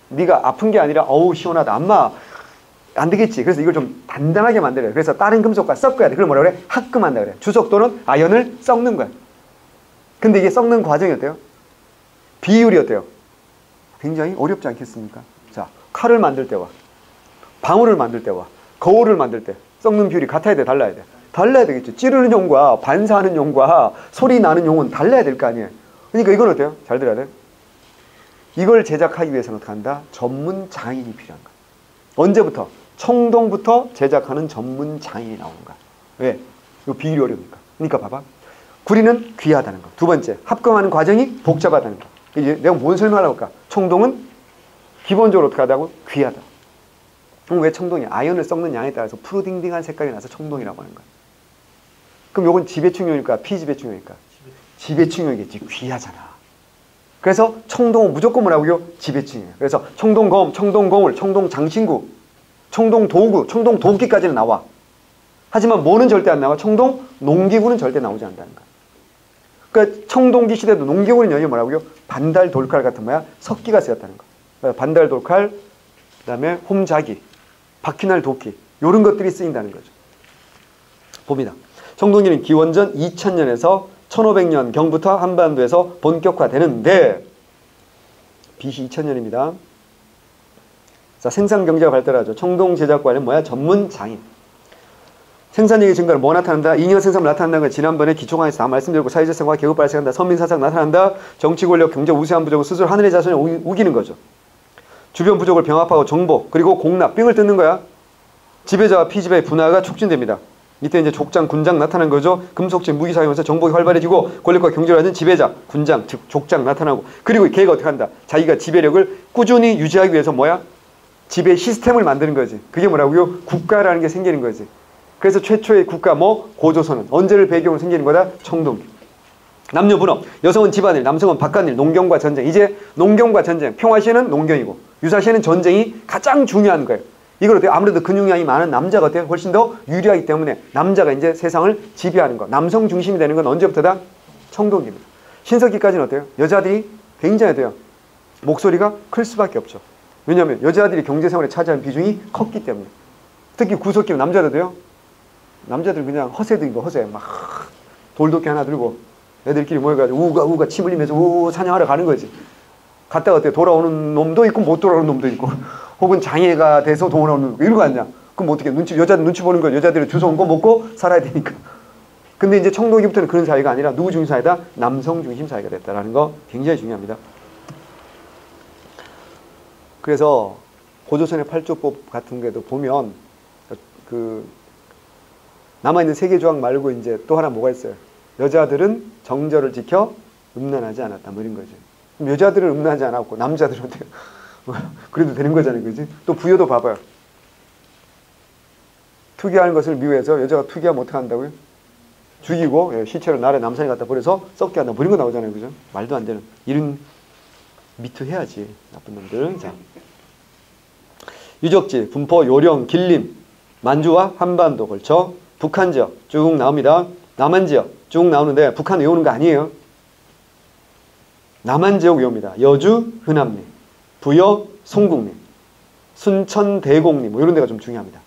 네가 아픈 게 아니라 어우 시원하다. 안마 안 되겠지. 그래서 이걸 좀 단단하게 만들어요. 그래서 다른 금속과 섞어야 돼. 그걸 뭐라 그래? 합금한다 그래. 주석 또는 아연을 섞는 거야. 근데 이게 썩는 과정이 어때요? 비율이 어때요? 굉장히 어렵지 않겠습니까? 자, 칼을 만들 때와 방울을 만들 때와 거울을 만들 때 썩는 비율이 같아야 돼, 달라야 돼? 달라야 되겠죠. 찌르는 용과 반사하는 용과 소리 나는 용은 달라야 될 거 아니에요. 그러니까 이건 어때요? 잘 들어야 돼. 이걸 제작하기 위해서는 어떻게 한다? 전문 장인이 필요한 거야. 언제부터? 청동부터 제작하는 전문 장인이 나오는 거야. 왜? 이거 비율이 어려우니까. 그러니까 봐봐. 구리는 귀하다는 거. 두 번째, 합금하는 과정이 복잡하다는 거. 이제 내가 뭔 설명하려고 할까? 청동은 기본적으로 어떻게 하다고? 귀하다. 그럼 왜 청동이? 아연을 썩는 양에 따라서 푸르딩딩한 색깔이 나서 청동이라고 하는 거야. 그럼 요건 지배충용일까? 피지배충용일까? 지배충용이겠지. 귀하잖아. 그래서 청동은 무조건 뭐라고요? 지배충이에요. 그래서 청동검, 청동거울, 청동장신구, 청동도구, 청동도끼까지는 나와. 하지만 뭐는 절대 안 나와? 청동농기구는 절대 나오지 않는다는 거야. 그러니까 청동기 시대도 농기구는 여기 뭐라고요? 반달, 돌칼 같은 뭐야? 석기가 쓰였다는 거야. 반달, 돌칼, 그 다음에 홈자기, 바퀴날 도끼, 이런 것들이 쓰인다는 거죠. 봅니다. 청동기는 기원전 2000년에서 1500년 경부터 한반도에서 본격화되는데 BC 2000년입니다. 자, 생산경제가 발달하죠. 청동 제작 관련 뭐야? 전문 장인. 생산력의 증가를 뭐 나타난다? 잉여 생산을 나타난다는 걸 지난번에 기초강의에서 다 말씀드렸고, 사회적 생활, 계급 발생한다, 선민사상 나타난다, 정치 권력, 경제 우세한 부족을 스스로 하늘의 자손이 우기는 거죠. 주변 부족을 병합하고 정보, 그리고 공납, 삥을 뜯는 거야. 지배자와 피지배의 분화가 촉진됩니다. 이때 이제 족장, 군장 나타난 거죠. 금속질, 무기 사용해서 정복이 활발해지고 권력과 경제를 가진 지배자, 군장, 즉 족장 나타나고, 그리고 걔가 어떻게 한다? 자기가 지배력을 꾸준히 유지하기 위해서 뭐야? 지배 시스템을 만드는 거지. 그게 뭐라고요? 국가라는 게 생기는 거지. 그래서 최초의 국가 고조선은 언제를 배경으로 생기는 거다? 청동기. 남녀 분업, 여성은 집안일, 남성은 바깥일, 농경과 전쟁. 이제 농경과 전쟁, 평화시에는 농경이고 유사시에는 전쟁이 가장 중요한 거예요. 이걸 어때요? 아무래도 근육량이 많은 남자가 어때요? 훨씬 더 유리하기 때문에 남자가 이제 세상을 지배하는 거. 남성 중심이 되는 건 언제부터다? 청동기입니다. 신석기까지는 어때요? 여자들이 굉장히 어때요? 목소리가 클 수밖에 없죠. 왜냐하면 여자들이 경제생활에 차지하는 비중이 컸기 때문에. 특히 구석기는 남자들도요. 남자들 그냥 허세도 이거 허세. 막 돌도끼 하나 들고 애들끼리 모여가지고 우가 침 흘리면서 사냥하러 가는 거지. 갔다가 어때? 돌아오는 놈도 있고 못 돌아오는 놈도 있고 혹은 장애가 돼서 돌아오는 놈도 있고 이러고 앉냐. 그럼 어떻게 여자들 눈치 보는 거야. 여자들이 주워온 거 먹고 살아야 되니까. 근데 이제 청동기부터는 그런 사회가 아니라 누구 중심 사회다? 남성 중심 사회가 됐다라는 거 굉장히 중요합니다. 그래서 고조선의 팔조법 같은 게도 보면 남아있는 세계조항 말고 이제 또 하나 뭐가 있어요? 여자들은 정절을 지켜 음란하지 않았다. 뭐 이런 거죠. 그럼 여자들은 음란하지 않았고 남자들은 어때요? 그래도 되는 거잖아요. 그지? 또 부여도 봐봐요. 투기하는 것을 미워해서 여자가 투기하면 어떻게 한다고요? 죽이고 시체를 나라에 남산에 갖다 버려서 썩게 한다. 뭐 이런 거 나오잖아요. 그죠? 말도 안 되는. 이런 미투 해야지. 나쁜 놈들. 자. 유적지, 분포, 요령, 길림, 만주와 한반도 걸쳐 북한 지역 쭉 나옵니다. 남한 지역 쭉 나오는데 북한 외우는 거 아니에요. 남한 지역 외웁니다. 여주, 흔남리, 부여, 송국리, 순천, 대곡리 뭐 이런 데가 좀 중요합니다.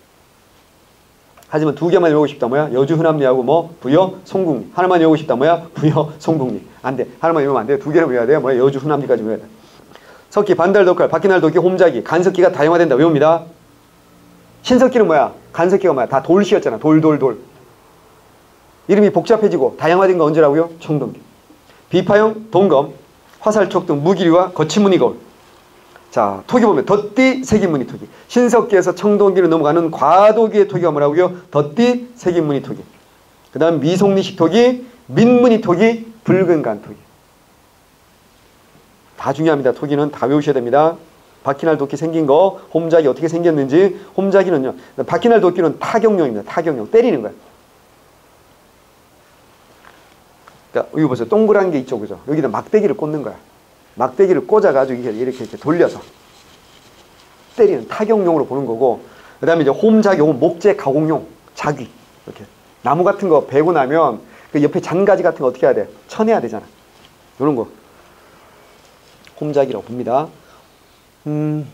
하지만 두 개만 외우고 싶다 뭐야? 여주, 흔남리하고 부여, 송국리. 하나만 외우고 싶다 뭐야? 부여, 송국리. 안 돼. 하나만 외우면 안 돼. 두 개를 외워야 돼요. 뭐야? 여주, 흔남리까지 외워야 돼. 석기, 반달, 덕칼, 바퀴날, 도끼, 홈자기, 간석기가 다양화된다. 외웁니다. 신석기는 뭐야? 간석기가 뭐야? 다 돌시였잖아. 돌. 이름이 복잡해지고 다양화된 거 언제라고요? 청동기. 비파형, 동검, 화살촉 등 무기류와 거친 무늬 거울. 자, 토기 보면 덧띠, 색인무늬 토기. 신석기에서 청동기를 넘어가는 과도기의 토기가 뭐라고요? 덧띠, 색인무늬 토기. 그 다음 미송리식 토기, 민무늬 토기, 붉은 간 토기. 다 중요합니다. 토기는 다 외우셔야 됩니다. 바퀴날 도끼 생긴 거, 홈자기 어떻게 생겼는지. 홈자기는요, 바퀴날 도끼는 타격용입니다. 타격용. 때리는 거예요. 그러니까 여기 보세요. 동그란 게 있죠. 그죠? 여기다 막대기를 꽂는 거야. 막대기를 꽂아가지고 이렇게 돌려서 때리는 타격용으로 보는 거고, 그 다음에 이제 홈자기, 목재 가공용, 자귀. 이렇게. 나무 같은 거 베고 나면 그 옆에 잔가지 같은 거 어떻게 해야 돼? 쳐내야 되잖아. 이런 거. 홈자기라고 봅니다. 그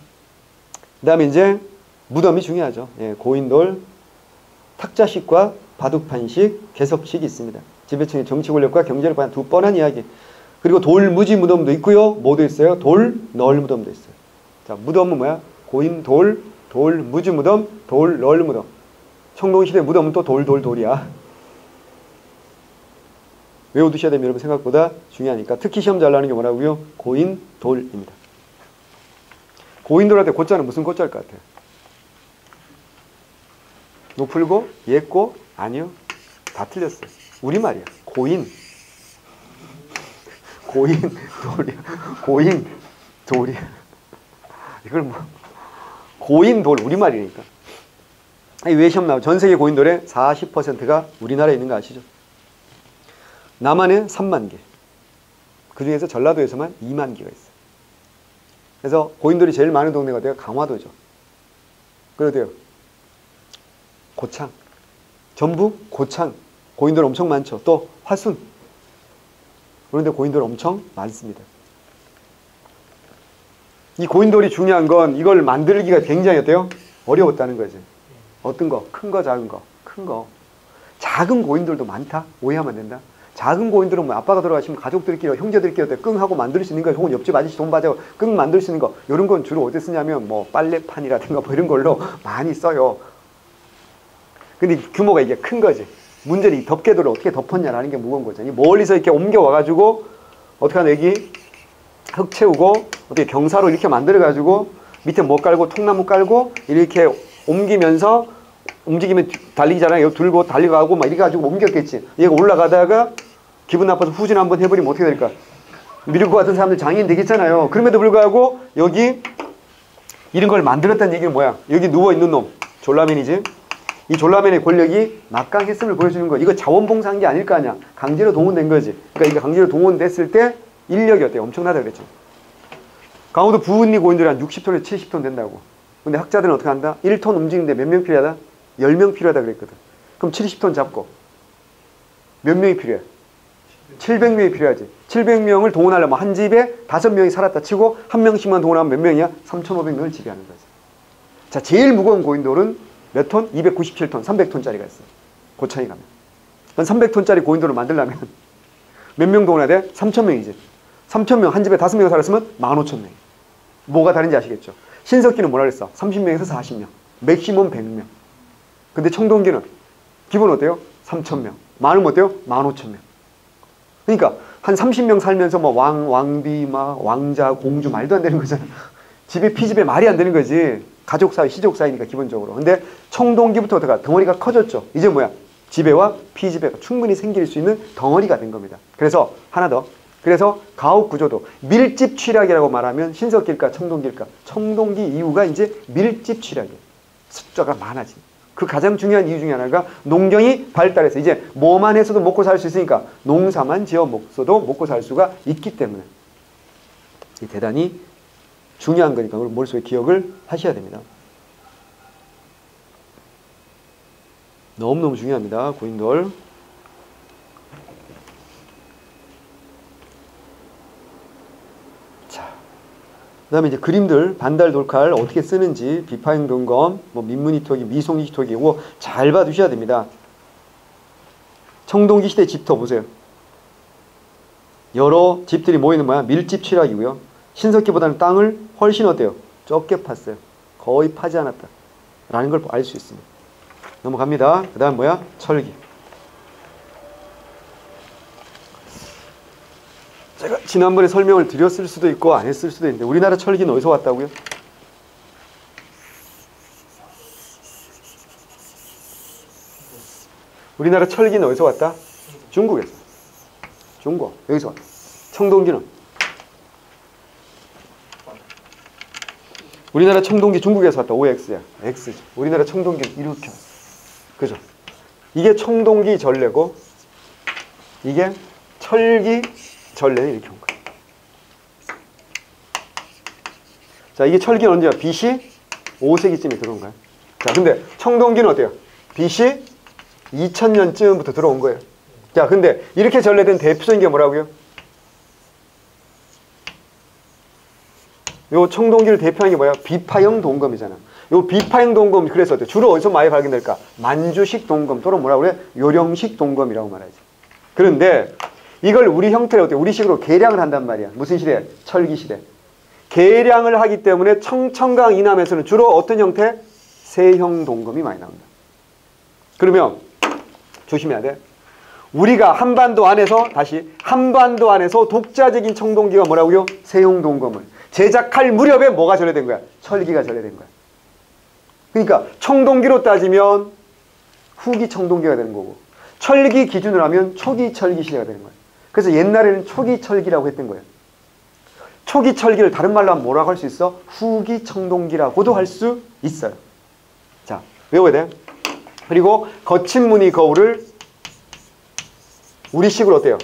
다음에 이제 무덤이 중요하죠. 예, 고인돌, 탁자식과 바둑판식, 개석식이 있습니다. 지배층의 정치 권력과 경제를 받는 두 뻔한 이야기. 그리고 돌무지 무덤도 있고요. 뭐도 있어요? 돌 널 무덤도 있어요. 자, 무덤은 뭐야? 고인 돌, 돌 무지 무덤, 돌 널 무덤. 청동시대 무덤은 또 돌이야. 외워두셔야 됩니다. 여러분 생각보다 중요하니까. 특히 시험 잘 나는 게 뭐라고요? 고인 돌입니다. 고인 돌 할 때 고자는 무슨 고자일 것 같아요? 노풀고 예고 아니요. 다 틀렸어요. 우리말이야. 고인 돌이야. 고인 돌이야. 이걸 뭐 고인 돌 우리말이니까. 왜 시험 나와? 전 세계 고인 돌의 40%가 우리나라에 있는 거 아시죠? 남한에 3만 개. 그 중에서 전라도에서만 2만 개가 있어요. 그래서 고인돌이 제일 많은 동네가 어디요? 강화도죠. 그래도요. 고창. 전북 고창. 고인돌 엄청 많죠. 또 화순. 그런데 고인돌 엄청 많습니다. 이 고인돌이 중요한 건 이걸 만들기가 굉장히 어때요? 어려웠다는 거지. 어떤 거? 큰 거, 작은 거. 큰 거. 작은 고인돌도 많다? 오해하면 안 된다. 작은 고인돌은 뭐 아빠가 돌아가시면 가족들끼리, 형제들끼리 끙하고 만들 수 있는 거, 혹은 옆집 아저씨 돈 받아서 끙 만들 수 있는 거, 이런 건 주로 어디 쓰냐면 뭐 빨래판이라든가 뭐 이런 걸로 많이 써요. 근데 규모가 이게 큰 거지. 문제는 이 덮개돌을 어떻게 덮었냐라는 게 무거운 거죠. 멀리서 이렇게 옮겨와가지고, 어떻게 하나 여기 흙 채우고, 어떻게 경사로 이렇게 만들어가지고, 밑에 뭐 깔고, 통나무 깔고, 이렇게 옮기면서, 움직이면 달리잖아요. 여기 들고 달려가고 막 이렇게 가지고 옮겼겠지. 얘가 올라가다가 기분 나빠서 후진 한번 해버리면 어떻게 될까? 미루고 같은 사람들 장애인 되겠잖아요. 그럼에도 불구하고 여기 이런 걸 만들었다는 얘기는 뭐야? 여기 누워있는 놈, 졸라맨이지. 이 졸라맨의 권력이 막강했음을 보여주는 거야. 이거 자원봉사한 게 아닐 거 아니야. 강제로 동원된 거지. 그러니까 이게 강제로 동원됐을 때 인력이 어때요? 엄청나다 그랬죠. 강원도 부은리 고인돌이 한 60톤에서 70톤 된다고. 근데 학자들은 어떻게 한다? 1톤 움직이는데 몇 명 필요하다? 10명 필요하다 그랬거든. 그럼 70톤 잡고 몇 명이 필요해? 700명이 필요하지. 700명을 동원하려면 한 집에 5명이 살았다 치고 한 명씩만 동원하면 몇 명이야? 3,500명을 지배하는 거지. 자, 제일 무거운 고인돌은 몇 톤? 297톤, 300톤짜리가 있어. 고창에 가면. 300톤짜리 고인돌을 만들려면 몇 명 동원해야 돼? 3,000명이지. 3,000명, 한 집에 5명이 살았으면 15,000명. 뭐가 다른지 아시겠죠? 신석기는 뭐라 그랬어? 30명에서 40명. 맥시멈 100명. 근데 청동기는 기본 어때요? 3,000명. 많으면 어때요? 15,000명. 그러니까 한 30명 살면서 뭐 왕비, 막 왕자, 공주 말도 안 되는 거잖아. 집에 피집에 말이 안 되는 거지. 가족 사이, 시족 사이니까 기본적으로. 근데 청동기부터 어떡하? 덩어리가 커졌죠. 이제 뭐야? 지배와 피지배가 충분히 생길 수 있는 덩어리가 된 겁니다. 그래서 하나 더. 그래서 가옥 구조도 밀집 취락이라고 말하면 신석기일까 청동기일까? 청동기 이후가 이제 밀집 취락이에요. 숫자가 많아진. 그 가장 중요한 이유 중에 하나가 농경이 발달해서 이제 뭐만 해서도 먹고 살 수 있으니까 농사만 지어 먹어도 먹고 살 수가 있기 때문에 대단히 중요한 거니까 그걸 머릿속에 기억을 하셔야 됩니다. 너무너무 중요합니다. 고인돌. 그 다음에 이제 그림들, 반달 돌칼 어떻게 쓰는지, 비파형 동검, 뭐 민문이토기, 미송이토기, 이거 잘 봐두셔야 됩니다. 청동기 시대 집터 보세요. 여러 집들이 모이는 뭐야? 밀집 취락이고요. 신석기보다는 땅을 훨씬 어때요? 적게 팠어요. 거의 파지 않았다. 라는 걸 알 수 있습니다. 넘어갑니다. 그 다음 뭐야? 철기. 제가 지난번에 설명을 드렸을 수도 있고 안 했을 수도 있는데 우리나라 철기는 어디서 왔다고요? 우리나라 철기는 어디서 왔다? 중국에서. 중국. 여기서 왔다. 청동기는? 우리나라 청동기 중국에서 왔다. OX야. X죠. 우리나라 청동기는 이렇게 왔어. 그죠? 이게 청동기 전래고 이게 철기 전래는 이렇게 온 거예요. 자, 이게 철기는 언제야? BC 5세기쯤에 들어온 거예요. 자, 근데 청동기는 어때요? BC 2000년쯤부터 들어온 거예요. 자, 근데 이렇게 전래된 대표적인 게 뭐라고요? 요 청동기를 대표하는 게 뭐야? 비파형 동검이잖아. 요 비파형 동검 그래서 어때요? 주로 어디서 많이 발견될까? 만주식 동검 또는 뭐라고 그래? 요령식 동검이라고 말하지. 그런데 이걸 우리 형태로 어떻게 우리식으로 계량을 한단 말이야. 무슨 시대? 철기 시대. 계량을 하기 때문에 청천강 이남에서는 주로 어떤 형태? 세형 동검이 많이 나온다. 그러면 조심해야 돼. 우리가 한반도 안에서 다시 한반도 안에서 독자적인 청동기가 뭐라고요? 세형 동검을 제작할 무렵에 뭐가 전래된 거야? 철기가 전래된 거야. 그러니까 청동기로 따지면 후기 청동기가 되는 거고 철기 기준으로 하면 초기 철기 시대가 되는 거야. 그래서 옛날에는 초기 철기라고 했던 거예요. 초기 철기를 다른 말로 하면 뭐라고 할 수 있어? 후기 청동기라고도 할 수 있어요. 자, 외워야 돼. 그리고 거친 무늬 거울을 우리식으로 어때요?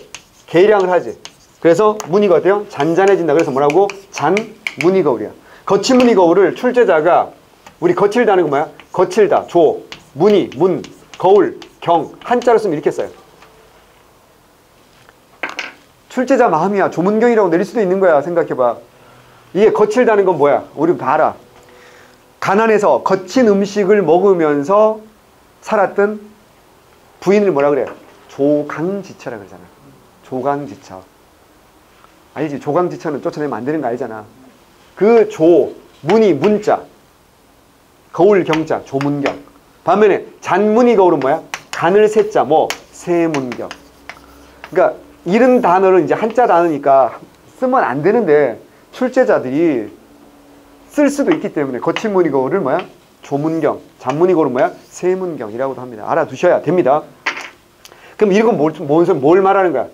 계량을 하지. 그래서 무늬가 어때요? 잔잔해진다. 그래서 뭐라고? 잔무늬 거울이야. 거친 무늬 거울을 출제자가 우리 거칠다는 건 뭐야? 거칠다, 조, 무늬, 문, 거울, 경 한자로 쓰면 이렇게 써요. 출제자 마음이야. 조문경이라고 내릴 수도 있는 거야. 생각해봐. 이게 거칠다는 건 뭐야? 우리 봐라. 가난해서 거친 음식을 먹으면서 살았던 부인을 뭐라 그래? 조강지처라 그러잖아. 조강지처. 알지? 조강지처는 쫓아내면 안 되는 거 알잖아. 그 조, 문이 문자, 거울 경자, 조문경. 반면에 잔무늬 거울은 뭐야? 간을 세자, 뭐 세문경. 그러니까 이런 단어를 이제 한자 단어니까 쓰면 안 되는데 출제자들이 쓸 수도 있기 때문에 거친 무늬 거울을 뭐야? 조문경, 잔무늬 거울은 뭐야? 세문경이라고도 합니다. 알아두셔야 됩니다. 그럼 이건 뭘 말하는 거야?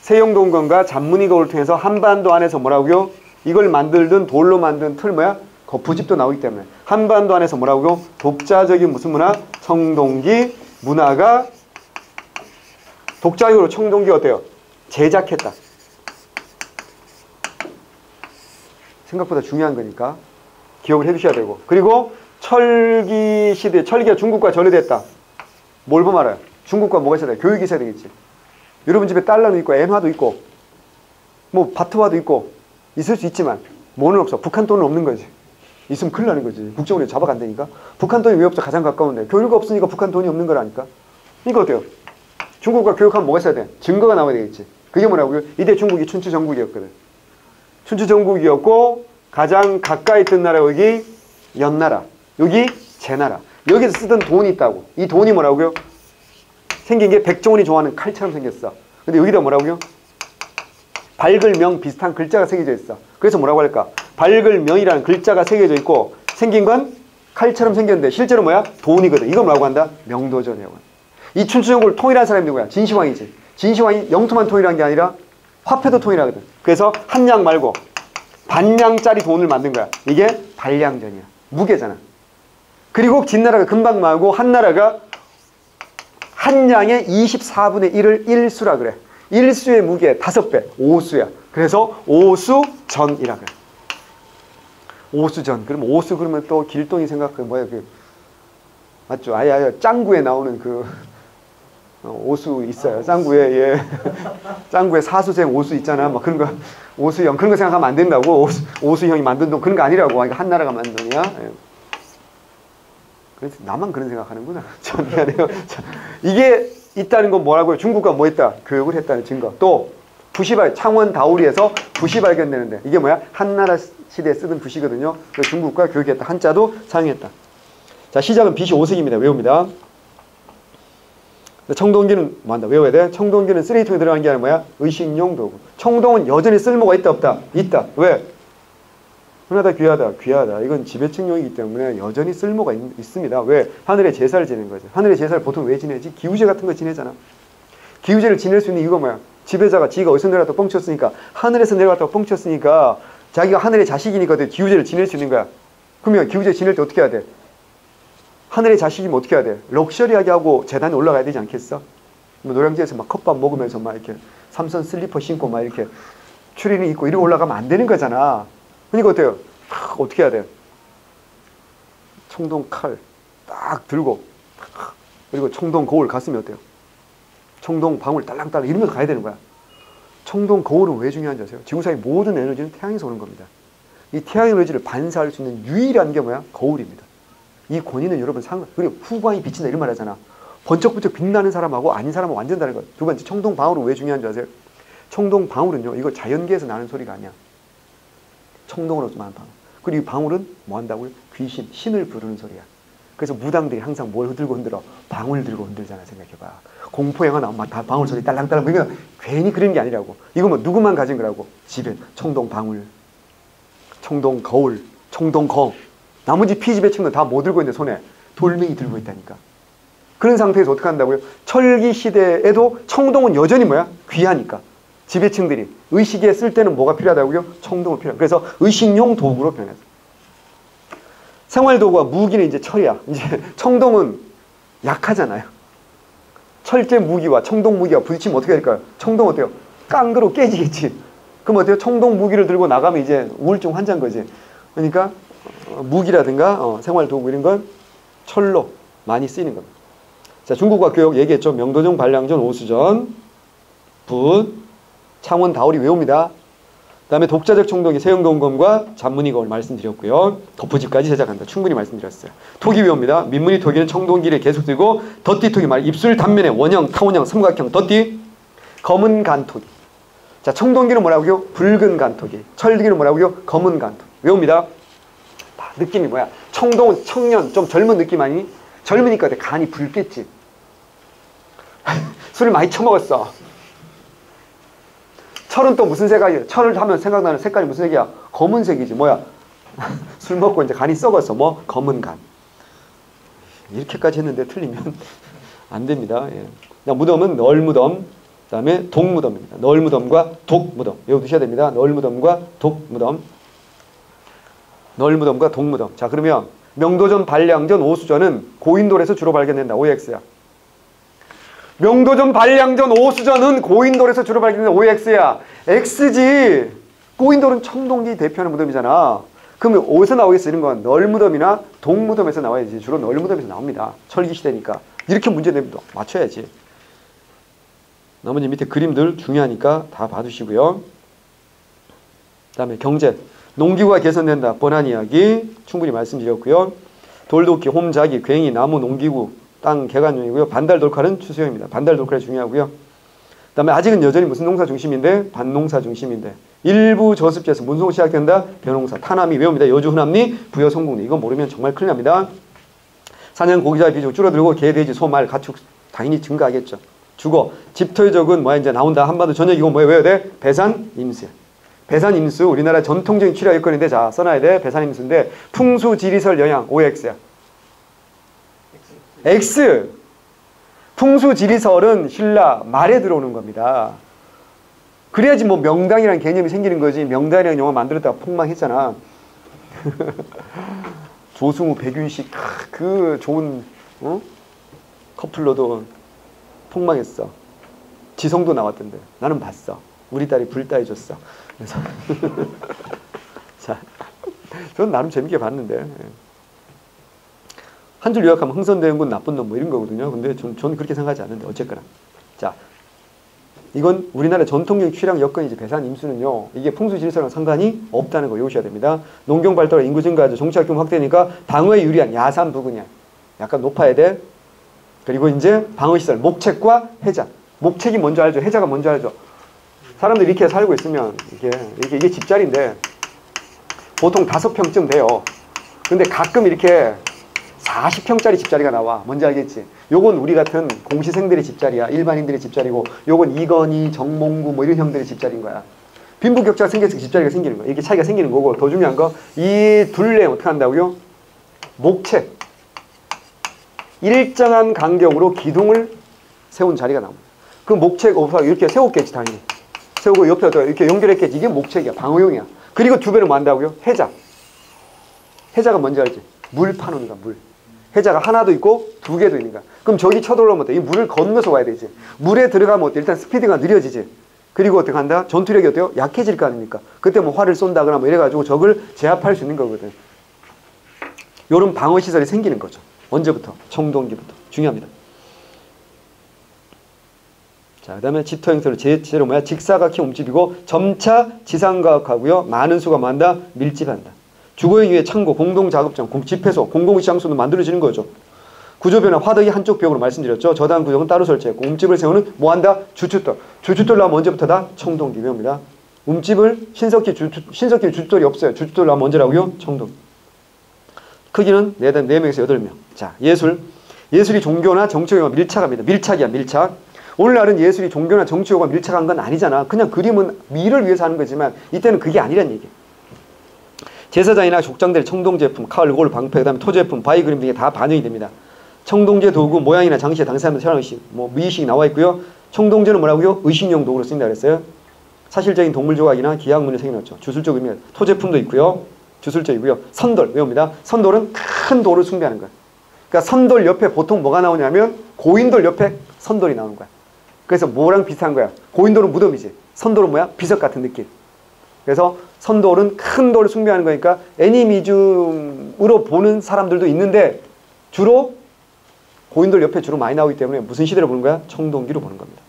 세형동검과 잔무늬 거울을 통해서 한반도 안에서 뭐라고요? 이걸 만들든 돌로 만든 틀 뭐야? 거푸집도 나오기 때문에 한반도 안에서 뭐라고요? 독자적인 무슨 문화? 청동기 문화가 독자적으로 청동기 어때요? 제작했다. 생각보다 중요한 거니까 기억을 해주셔야 되고 그리고 철기 시대 철기가 중국과 전래됐다. 뭘 보면 알아요? 중국과 뭐가 있어야 돼? 교육이 있어야 되겠지. 여러분 집에 달러는 있고 엔화도 있고 뭐 바트화도 있고 있을 수 있지만 뭐는 없어. 북한 돈은 없는 거지. 있으면 큰일 나는 거지. 국정원에 잡아간다니까. 북한 돈이 왜 없어? 가장 가까운데. 교류가 없으니까 북한 돈이 없는 거라니까. 이거 어때요? 중국과 교육하면 뭐가 있어야 돼? 증거가 나와야 되겠지. 그게 뭐라고요? 이때 중국이 춘추 전국이었거든. 춘추 전국이었고 가장 가까이 있던 나라가 여기 연나라, 여기 제나라. 여기서 쓰던 돈이 있다고. 이 돈이 뭐라고요? 생긴 게 백종원이 좋아하는 칼처럼 생겼어. 근데 여기다 뭐라고요? 발글명 비슷한 글자가 새겨져 있어. 그래서 뭐라고 할까? 발글명이라는 글자가 새겨져 있고 생긴 건 칼처럼 생겼는데 실제로 뭐야? 돈이거든. 이거 뭐라고 한다? 명도전이라고 한다. 이 춘추전국을 통일한 사람이 누구야? 진시황이지. 진시황이 영토만 통일한 게 아니라 화폐도 통일하거든. 그래서 한 양 말고 반냥짜리 돈을 만든 거야. 이게 반량전이야. 무게잖아. 그리고 진나라가 금방 망하고 한나라가 한 양의 24분의 1을 1수라 그래. 1수의 무게 5배, 5수야. 그래서 오수전이라 그래. 오수전. 그럼 오수 그러면 또 길동이 생각해. 뭐야 그 맞죠? 아예 짱구에 나오는 그 오수 있어요. 짱구에 예. 짱구에 사수생 오수 있잖아. 막 그런 거 오수형 그런 거 생각하면 안 된다고. 오수형이 만든 돈 그런 거 아니라고. 이거 한나라가 만든 돈이야. 예. 그래서 나만 그런 생각하는구나. 참 미안해요. 자, 이게 있다는 건 뭐라고요? 중국과 뭐 했다? 교육을 했다는 증거. 또 부시발 창원 다우리에서 부시 발견되는데 이게 뭐야? 한나라 시대에 쓰던 부시거든요. 그래서 중국과 교육했다. 한자도 사용했다. 자, 시작은 BC 5세기입니다. 외웁니다. 청동기는 뭐한다? 외워야 돼. 청동기는 쓰레기통에 들어간 게 아니라 뭐야? 의식용 도구. 청동은 여전히 쓸모가 있다 없다? 있다. 왜? 흔하다 귀하다. 귀하다. 이건 지배층용이기 때문에 여전히 쓸모가 있습니다. 왜? 하늘의 제사를 지내는 거죠. 하늘의 제사를 보통 왜 지내지? 기우제 같은 거 지내잖아. 기우제를 지낼 수 있는 이유가 뭐야? 지배자가 지가 어디서 내려갔다 뻥쳤으니까 하늘에서 내려갔다 뻥쳤으니까 자기가 하늘의 자식이니까 기우제를 지낼 수 있는 거야. 그러면 기우제 지낼 때 어떻게 해야 돼? 하늘의 자식이면 어떻게 해야 돼? 럭셔리하게 하고 재단에 올라가야 되지 않겠어? 뭐 노량진에서 막 컵밥 먹으면서 막 이렇게 삼선 슬리퍼 신고 막 이렇게 추리닝 입고 이러고 올라가면 안 되는 거잖아. 그러니까 어때요? 어떻게 해야 돼? 청동 칼 딱 들고 그리고 청동 거울 갔으면 어때요? 청동 방울 딸랑딸랑 이러면서 가야 되는 거야. 청동 거울은 왜 중요한지 아세요? 지구상의 모든 에너지는 태양에서 오는 겁니다. 이 태양 에너지를 반사할 수 있는 유일한 게 뭐야? 거울입니다. 이 권위는 여러분 그리고 후광이 비친다 이런 말 하잖아. 번쩍번쩍 빛나는 사람하고 아닌 사람은 완전 다른 거예요. 두 번째, 청동방울은 왜 중요한 줄 아세요? 청동방울은요, 이거 자연계에서 나는 소리가 아니야. 청동으로서만 방울. 그리고 이 방울은 뭐 한다고요? 귀신, 신을 부르는 소리야. 그래서 무당들이 항상 뭘 들고 흔들어? 방울 들고 흔들잖아. 생각해봐. 공포 영화 나오면 막 다 방울 소리 딸랑딸랑. 그러니까 괜히 그런 게 아니라고. 이거 뭐 누구만 가진 거라고. 집에 청동방울, 청동거울, 청동거. 나머지 피지배 친구는 다 뭐 들고 있는데 손에? 돌멩이 들고 있다니까. 그런 상태에서 어떻게 한다고요? 철기 시대에도 청동은 여전히 뭐야? 귀하니까. 지배층들이 의식에 쓸 때는 뭐가 필요하다고요? 청동이 필요해요. 그래서 의식용 도구로 변했어. 생활도구와 무기는 이제 철이야. 이제 청동은 약하잖아요. 철제 무기와 청동 무기가 부딪히면 어떻게 될까요? 청동 어때요? 깡그로 깨지겠지. 그럼 어때요? 청동 무기를 들고 나가면 이제 우울증 환자인 거지. 그러니까 무기라든가 생활도구 이런 건 철로 많이 쓰이는 겁니다. 자, 중국과 교육 얘기했죠. 명도정, 반량전, 오수전, 붓, 창원, 다오리 외웁니다. 그 다음에 독자적 청동기 세영동검과 잔문이검을 말씀드렸고요. 덮부집까지 제작한다. 충분히 말씀드렸어요. 토기 외웁니다. 민문이 토기는 청동기를 계속 들고 덧띠 토기 말 입술 단면에 원형, 타원형, 삼각형, 덧띠 검은 간토기. 자, 청동기는 뭐라고요? 붉은 간토기. 철기는 뭐라고요? 검은 간토기. 외웁니다. 느낌이 뭐야? 청동은 청년, 좀 젊은 느낌 아니? 젊으니까 간이 붉겠지. 술을 많이 처먹었어. 철은 또 무슨 색깔이야? 철을 하면 생각나는 색깔이 무슨 색이야? 검은색이지. 뭐야? 술 먹고 이제 간이 썩었어. 뭐? 검은 간. 이렇게까지 했는데 틀리면 안 됩니다. 예. 무덤은 널무덤, 그 다음에 독무덤입니다. 널무덤과 독무덤. 외워두셔야 됩니다. 널무덤과 독무덤. 널무덤과 독무덤. 자, 그러면 명도전, 반량전, 오수전은 고인돌에서 주로 발견된다. OX야. 명도전, 반량전, 오수전은 고인돌에서 주로 발견된다. OX야. X지. 고인돌은 청동기 대표하는 무덤이잖아. 그러면 어디서 나오겠어? 이런 건 널무덤이나 독무덤에서 나와야지. 주로 널무덤에서 나옵니다. 철기 시대니까. 이렇게 문제 내면 맞춰야지. 나머지 밑에 그림들 중요하니까 다 봐두시고요. 그 다음에 경제. 농기구가 개선된다. 뻔한 이야기 충분히 말씀드렸고요. 돌도끼, 홈자기, 괭이, 나무, 농기구, 땅, 개간용이고요. 반달 돌칼은 추수용입니다. 반달 돌칼이 중요하고요. 그 다음에 아직은 여전히 무슨 농사 중심인데? 반농사 중심인데. 일부 저습지에서 문송 시작된다. 벼농사, 타남이 외웁니다. 여주, 흔남리, 부여, 성북리. 이거 모르면 정말 큰일 납니다. 사냥, 고기자 비중 줄어들고 개, 돼지, 소, 말, 가축 당연히 증가하겠죠. 주거, 집터의적은 뭐야 이제 나온다. 한반도 전역 이거 뭐야 외워야 돼? 배산, 임수. 배산, 임수 우리나라 전통적인 취락 여건인데 자 써놔야 돼. 배산, 임수인데 풍수, 지리설, 영양 OX야. X. 풍수, 지리설은 신라 말에 들어오는 겁니다. 그래야지 뭐 명당이라는 개념이 생기는 거지. 명당이라는 영화 만들었다가 폭망했잖아. 조승우, 백윤식 그 좋은 커플로도 폭망했어. 지성도 나왔던데 나는 봤어. 우리 딸이 불따해줬어. 그래서 자, 저는 나름 재밌게 봤는데 한 줄 요약하면 흥선대원군 나쁜 놈 뭐 이런 거거든요. 근데 저는 그렇게 생각하지 않는데 어쨌거나 자 이건 우리나라 전통적인 취락 여건이지. 배산 임수는요 이게 풍수질서랑 상관이 없다는 거 외우셔야 됩니다. 농경 발달과 인구 증가하죠. 정착 규모 확대니까 방어에 유리한 야산 부근이야. 약간 높아야 돼. 그리고 이제 방어시설 목책과 해자. 목책이 뭔지 알죠? 해자가 뭔지 알죠? 사람들이 이렇게 살고 있으면 이게 집자리인데 보통 5평쯤 돼요. 근데 가끔 이렇게 40평짜리 집자리가 나와. 뭔지 알겠지? 요건 우리 같은 공시생들의 집자리야. 일반인들의 집자리고 요건 이건희, 정몽구 뭐 이런 형들의 집자리인 거야. 빈부격차가 생겨서 집자리가 생기는 거야. 이게 차이가 생기는 거고 더 중요한 거 이 둘레 어떻게 한다고요? 목책. 일정한 간격으로 기둥을 세운 자리가 나옵니다. 그 목책 이렇게 세웠겠지 당연히. 세우고 옆에 이렇게 연결했겠지. 이게 목책이야. 방어용이야. 그리고 두 배는 뭐 한다고요? 해자. 해자가 뭔지 알지? 물 파놓는 거야. 물. 해자가 하나도 있고 두 개도 있는 거야. 그럼 저기 쳐들어오면 어때? 이 물을 건너서 와야 되지. 물에 들어가면 어때? 일단 스피드가 느려지지. 그리고 어떻게 한다? 전투력이 어때요? 약해질 거 아닙니까? 그때 뭐 활을 쏜다거나 뭐 이래가지고 적을 제압할 수 있는 거거든. 요런 방어시설이 생기는 거죠. 언제부터? 청동기부터. 중요합니다. 자, 그 다음에 집터 형태로 제로 뭐야? 직사각형 움집이고 점차 지상가학하고요. 많은 수가 뭐한다? 밀집한다. 주거용 위에 창고, 공동작업장, 집회소, 공공시장소도 만들어지는 거죠. 구조 변화, 화덕이 한쪽 벽으로 말씀드렸죠. 저당 구역은 따로 설치했고 움집을 세우는 뭐 한다? 주춧돌. 주춧돌 나오면 언제부터다? 청동기 배웁니다. 움집을 신석기 주춧돌이 없어요. 주춧돌 나오면 언제라고요? 청동. 크기는 4명에서 8명. 자, 예술이 종교나 정치와 밀착합니다. 밀착이야, 밀착. 오늘날은 예술이 종교나 정치와 밀착한 건 아니잖아. 그냥 그림은 미를 위해서 하는 거지만 이때는 그게 아니란 얘기예요. 제사장이나 족장들의 청동 제품, 칼, 골, 방패, 그다음에 토 제품, 바위 그림 등에 다 반영이 됩니다. 청동제 도구, 모양이나 장식에 당시 사람들 태어난 의식, 미의식이 나와 있고요. 청동제는 뭐라고요? 의식용 도구로 쓰인다 그랬어요. 사실적인 동물 조각이나 기하학문을 새겨놓죠. 주술적 의미, 토 제품도 있고요. 주술적이고요. 선돌 외웁니다. 선돌은 큰 돌을 숭배하는 거야. 그러니까 선돌 옆에 보통 뭐가 나오냐면 고인돌 옆에 선돌이 나오는 거야. 그래서 뭐랑 비슷한 거야? 고인돌은 무덤이지. 선돌은 뭐야? 비석 같은 느낌. 그래서 선돌은 큰 돌을 숭배하는 거니까 애니미즘으로 보는 사람들도 있는데 주로 고인돌 옆에 주로 많이 나오기 때문에 무슨 시대로 보는 거야? 청동기로 보는 겁니다.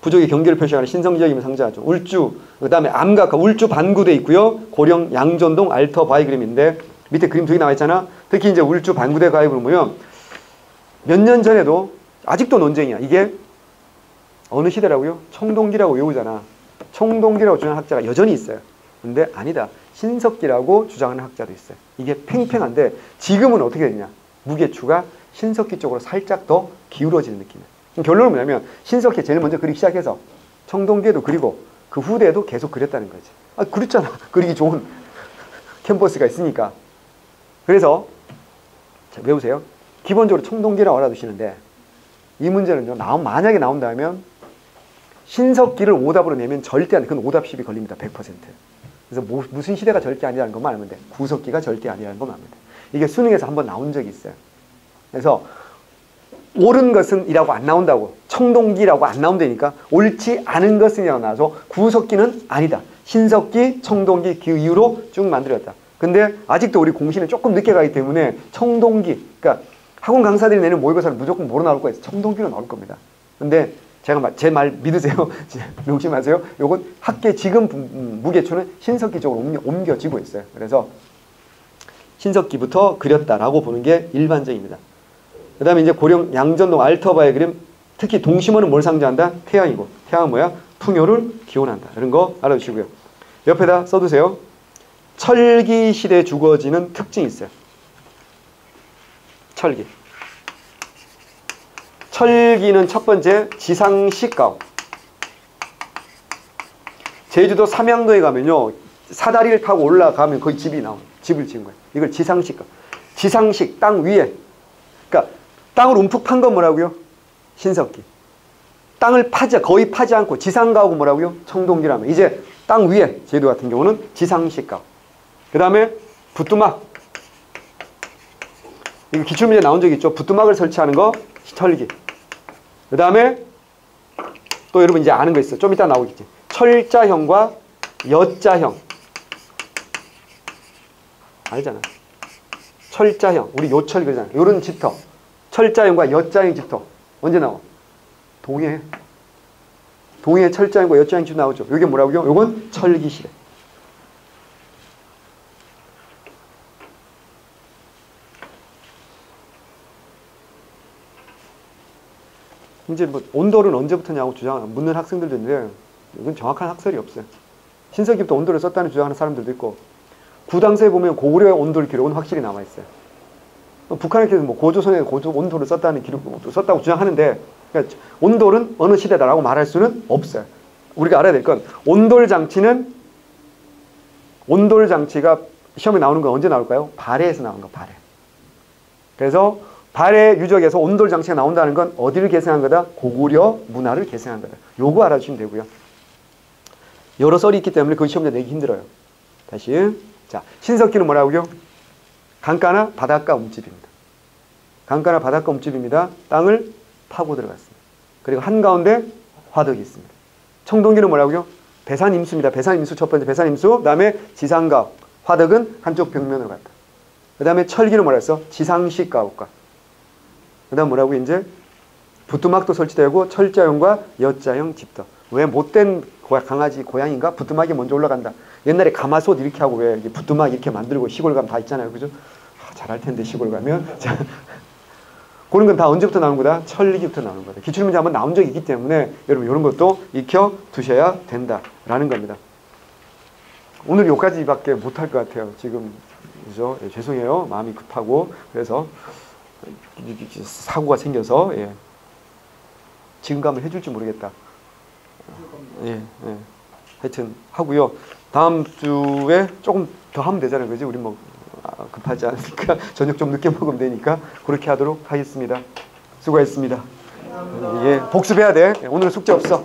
부족의 경계를 표시하는 신성지역임을 상징하죠. 울주, 그 다음에 암각화, 울주 반구대 있고요. 고령, 양전동, 알터, 바위 그림인데 밑에 그림 두 개 나와 있잖아. 특히 이제 울주 반구대 바위 그림 보면 몇 년 전에도 아직도 논쟁이야. 이게 어느 시대라고요? 청동기라고 외우잖아. 청동기라고 주장하는 학자가 여전히 있어요. 근데 아니다. 신석기라고 주장하는 학자도 있어요. 이게 팽팽한데 지금은 어떻게 되냐? 무게추가 신석기 쪽으로 살짝 더 기울어지는 느낌이에요. 결론은 뭐냐면 신석기 제일 먼저 그리기 시작해서 청동기에도 그리고 그 후대에도 계속 그렸다는 거지. 아, 그랬잖아. 그리기 좋은 캔버스가 있으니까. 그래서 자, 외우세요. 기본적으로 청동기라고 알아두시는데 이 문제는요. 만약에 나온다면 신석기를 오답으로 내면 절대 안 돼. 그건 오답 10이 걸립니다. 100%. 그래서 무슨 시대가 절대 아니라는 것만 알면 돼. 구석기가 절대 아니라는 것만 알면 돼. 이게 수능에서 한번 나온 적이 있어요. 그래서 옳은 것은 이라고 안 나온다고. 청동기라고 안 나온다니까 옳지 않은 것은 이라고 나와서 구석기는 아니다. 신석기, 청동기 그 이후로 쭉 만들었다. 근데 아직도 우리 공시는 조금 늦게 가기 때문에 청동기, 그러니까 학원 강사들이 내는 모의고사는 무조건 뭐로 나올 거예요? 청동기로 나올 겁니다. 근데 제가 제 말 믿으세요. 명심하세요. 요건 학계 지금 무게추는 신석기 쪽으로 옮겨지고 있어요. 그래서 신석기부터 그렸다라고 보는 게 일반적입니다. 그 다음에 이제 고령 양전동 알터바의 그림, 특히 동심원은 뭘 상징한다? 태양이고, 태양은 뭐야? 풍요를 기원한다. 이런 거 알아주시고요. 옆에다 써두세요. 철기 시대에 주어지는 특징이 있어요. 철기. 철기는 첫 번째 지상식 가옥. 제주도 삼양도에 가면요. 사다리를 타고 올라가면 거기 집이 나와요. 집을 지은 거예요. 이걸 지상식 가옥. 지상식, 땅 위에. 그러니까 땅을 움푹 판 건 뭐라고요? 신석기. 땅을 거의 파지 않고 지상가옥은 뭐라고요? 청동기라면. 이제 땅 위에 제주도 같은 경우는 지상식 가옥. 그 다음에 부뚜막. 이거 기출문제 나온 적 있죠? 부뚜막을 설치하는 거 철기. 그 다음에 또 여러분 이제 아는 거 있어요. 좀 이따 나오겠지. 철자형과 여자형. 알잖아. 철자형. 우리 요철 그러잖아. 요런 집터. 철자형과 여자형 집터. 언제 나와? 동해. 동해 철자형과 여자형 집터 나오죠. 요게 뭐라고요? 요건 철기시대. 이제 뭐 온돌은 언제부터냐고 묻는 학생들도 있는데 이건 정확한 학설이 없어요. 신석기부터 온돌을 썼다는 주장하는 사람들도 있고 구당서에 보면 고구려의 온돌 기록은 확실히 남아있어요. 북한에서 뭐 고조선에 온돌을 썼다는 기록도 썼다고 주장하는데 그러니까 온돌은 어느 시대다라고 말할 수는 없어요. 우리가 알아야 될 건 온돌 장치가 시험에 나오는 건 언제 나올까요? 발해에서 나오는 거, 발해. 그래서 발해 유적에서 온돌 장치가 나온다는 건 어디를 계승한 거다? 고구려 문화를 계승한 거다. 요거 알아주시면 되고요. 여러 썰이 있기 때문에 그 시험에 내기 힘들어요. 다시. 자, 신석기는 뭐라고요? 강가나 바닷가 움집입니다. 강가나 바닷가 움집입니다. 땅을 파고 들어갔습니다. 그리고 한가운데 화덕이 있습니다. 청동기는 뭐라고요? 배산임수입니다. 배산임수 첫 번째 배산임수. 그 다음에 지상가옥. 화덕은 한쪽 벽면으로 갔다. 그 다음에 철기는 뭐라 했어? 지상식 가옥과. 그 다음 뭐라고 이제 부뚜막도 설치되고 철자형과 여자형 집터. 왜 못된 강아지 고양이인가? 부뚜막이 먼저 올라간다. 옛날에 가마솥 이렇게 하고 왜 부뚜막 이렇게 만들고 시골 가면 다 있잖아요. 그죠? 잘할 텐데 시골 가면. 자, 그런 건 다 언제부터 나오는 거다? 천리기부터 나오는 거다. 기출문제 한번 나온 적이 있기 때문에 여러분 이런 것도 익혀 두셔야 된다라는 겁니다. 오늘 여기까지밖에 못할 것 같아요. 지금 그죠? 예, 죄송해요. 마음이 급하고 그래서 사고가 생겨서 예. 지금 가면 해줄지 모르겠다. 예, 예. 하여튼 하고요. 다음 주에 조금 더 하면 되잖아요. 그지? 우리 뭐 급하지 않으니까 저녁 좀 늦게 먹으면 되니까 그렇게 하도록 하겠습니다. 수고했습니다. 예, 복습해야 돼. 오늘 숙제 없어.